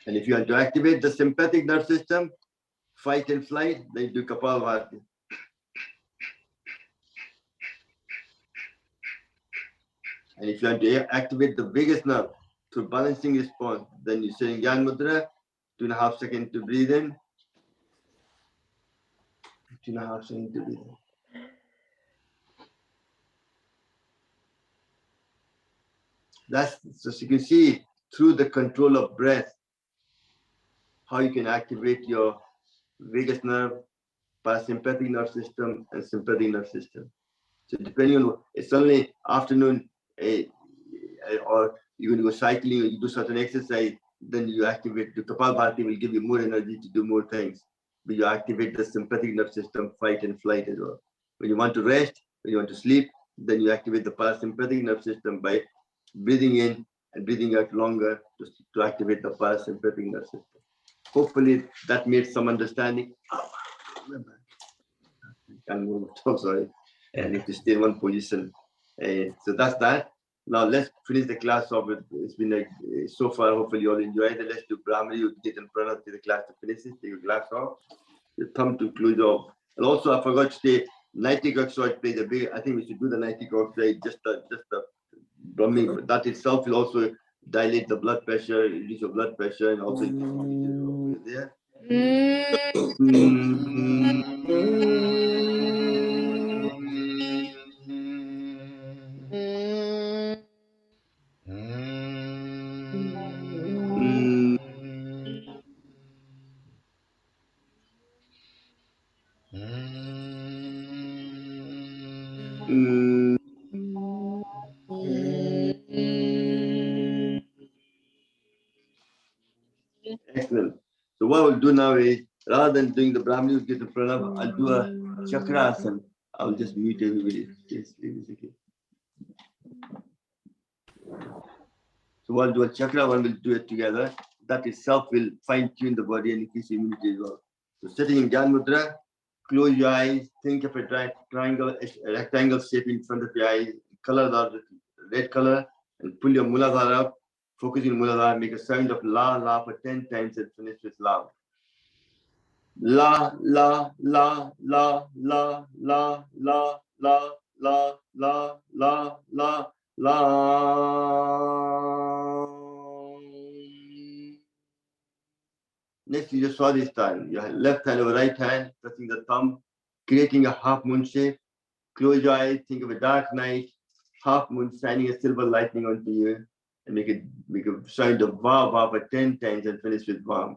And if you want to activate the sympathetic nerve system, fight and flight, then you do Kapalbhati. And if you want to activate the vagus nerve through balancing response, then you say Bronchi Mudra, 2.5 seconds to breathe in, 2.5 seconds to breathe in. That's so you can see through the control of breath how you can activate your vagus nerve, parasympathetic nerve system, and sympathetic nerve system. So depending on it's only afternoon, or you're going to go cycling or you do certain exercise, then you activate the Kapalbhati will give you more energy to do more things. But you activate the sympathetic nerve system, fight and flight as well. When you want to rest, when you want to sleep, then you activate the parasympathetic nerve system by breathing in and breathing out longer to activate the parasympathetic nerve system. Hopefully that made some understanding. Can't move. I'm sorry. I need to stay in one position. So that's that. Now let's finish the class off. It's been like so far. Hopefully you all enjoyed it. Let's do Brahmari. You get in front of the class to finish it. Take your glass off. Your thumb to close off. And also I forgot to say nitric oxide plays a big. I think we should do the nitric oxide. Just the Brahmari. That itself will also dilate the blood pressure, reduce your blood pressure, and also there. Excellent. So what we'll do now is, rather than doing the Brahmani, we'll get the pranam, I'll do a chakrasana. I'll just mute everybody. Yes, okay. So we'll do a chakra, one will do it together. That itself will fine-tune the body and increase immunity as well. So sitting in Bronchi Mudra, close your eyes, think of a triangle, a rectangle shape in front of your eyes, color the red color, and pull your Muladhara up, focusing on Muladhara, make a sound of la for 10 times and finish with la. La, la, la, la, la, la, la, la, la, la, la, la, la. Next, you just saw this time. Your left hand over right hand, pressing the thumb, creating a half moon shape. Close your eyes, think of a dark night, half moon shining a silver lightning onto you, and make a sound of va for 10 times and finish with va.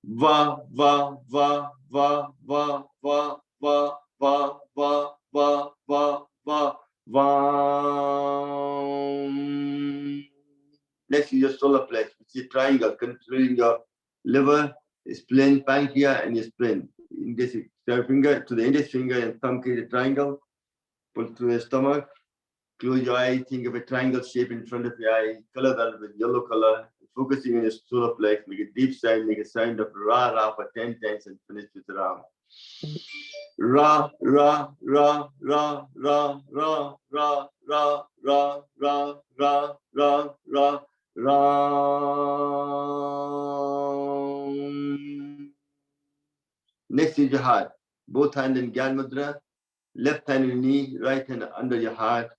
Va, va, va, va, va, va, va, va, va, va, va, va, va. Next is your solar plex, which is a triangle controlling your liver, spleen, pancreas, and your spleen. Index finger to the index finger and thumb create a triangle. Pull through the stomach. Close your eyes. Think of a triangle shape in front of your eye. Color that with yellow color. Focusing on your solar plex. Make a deep sound. Make a sound of ra for 10 times and finish with ra. Ra, ra, ra, ra, ra, ra, ra, ra, ra, ra, ra, ra, ra, ra. Next is your heart. Both hands in Gyan Mudra. Left hand in your knee, right hand under your heart.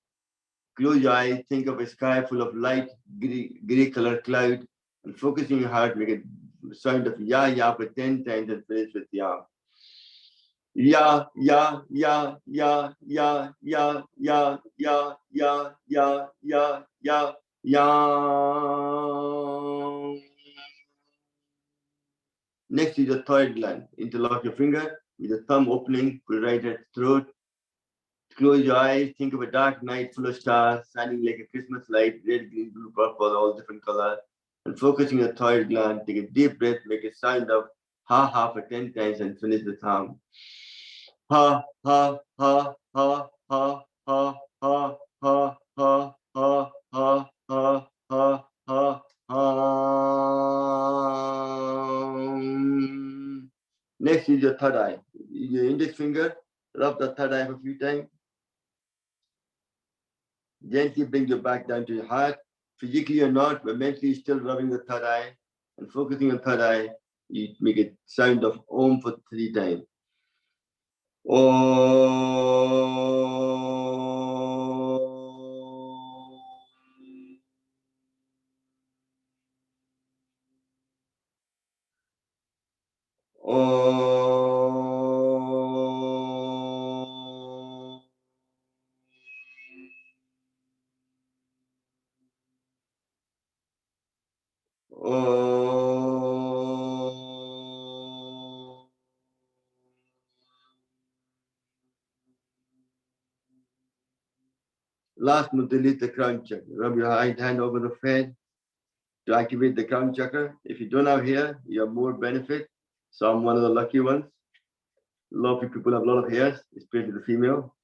Close your eyes. Think of a sky full of light, gray colored cloud. And focusing your heart, make a sound of ya for 10 times and finish with ya. Ya, ya, ya, ya, ya, ya, ya, ya, ya, ya, ya, ya, ya. Next is the thyroid gland. Interlock your finger with the thumb opening, put it right at the throat. Close your eyes, think of a dark night full of stars, shining like a Christmas light, red, green, blue, purple, all different colors. And focusing on the thyroid gland, take a deep breath, make a sound of ha for 10 times and finish the hum. Ha, ha, ha, ha, ha, ha, ha, ha, ha, ha, ha, ha, ha, ha, ha. Next is your third eye. Your index finger, rub the third eye a few times. Gently bring your back down to your heart. Physically you're not, but mentally still rubbing the third eye and focusing on third eye. You make a sound of Om for 3 times. Last but not least, the crown chakra. Rub your right hand over the head to activate the crown chakra. If you don't have hair, you have more benefit. So I'm one of the lucky ones. A lot of people have a lot of hairs, especially the female.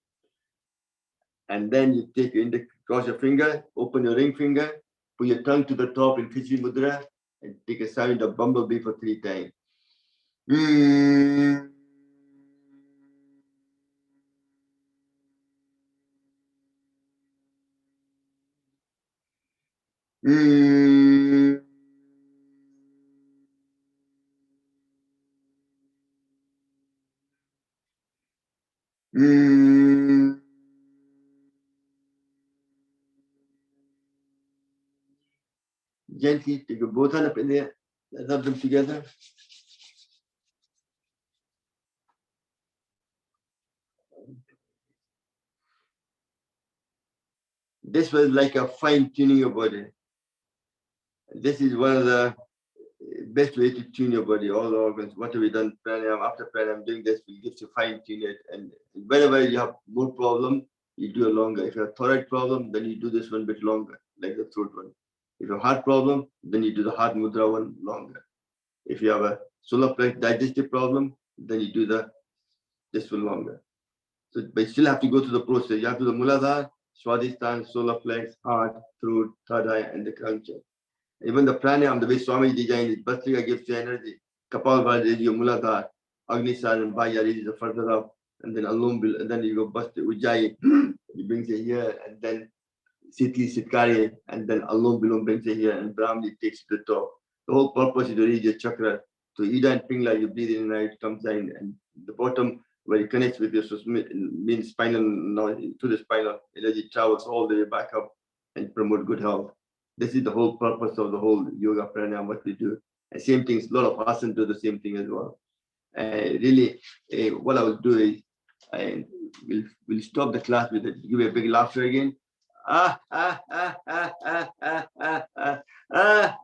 And then you take your index, cross your finger, open your ring finger, put your tongue to the top in Bronchi Mudra, and take a sound of bumblebee for 3 times. Gently take your both hands up in the air, rub them together. This was like a fine-tuning your body. This is one of the best way to tune your body, all the organs. What have we done? Pranayama, after pranayama, doing this will give you fine-tune it. And whenever you have more problem, you do it longer. If you have thyroid problem, then you do this one bit longer, like the throat one. If you have heart problem, then you do the heart mudra one longer. If you have a solar plex digestive problem, then you do this one longer. So, but you still have to go through the process. You have to do the Muladhara, Swadhisthana, solar plex, heart, throat, third eye, and the crown chakra. Even the pranayama, the way Swami designed it, Bhastrika gives you energy. Kapalbhati is your Muladhara, Agnisar and Bhaya is the further up, and then Alum, and then you go Bhastrika, Ujjayi, he brings you here, and then Siti, Sitkari, and then Alum Bilum brings you here, and Brahmani takes you to the top. The whole purpose is to reach your chakra. So Ida and Pingla, you breathe in and out, comes in, and the bottom where it connects with your means spinal, to the spinal energy travels all the way back up and promote good health. This is the whole purpose of the whole yoga pranayama, what we do. And same things, a lot of asana do the same thing as well. Really, what I will do is I will stop the class with it. Give you a big laughter again. Ah, ah, ah, ah, ah, ah, ah, ah,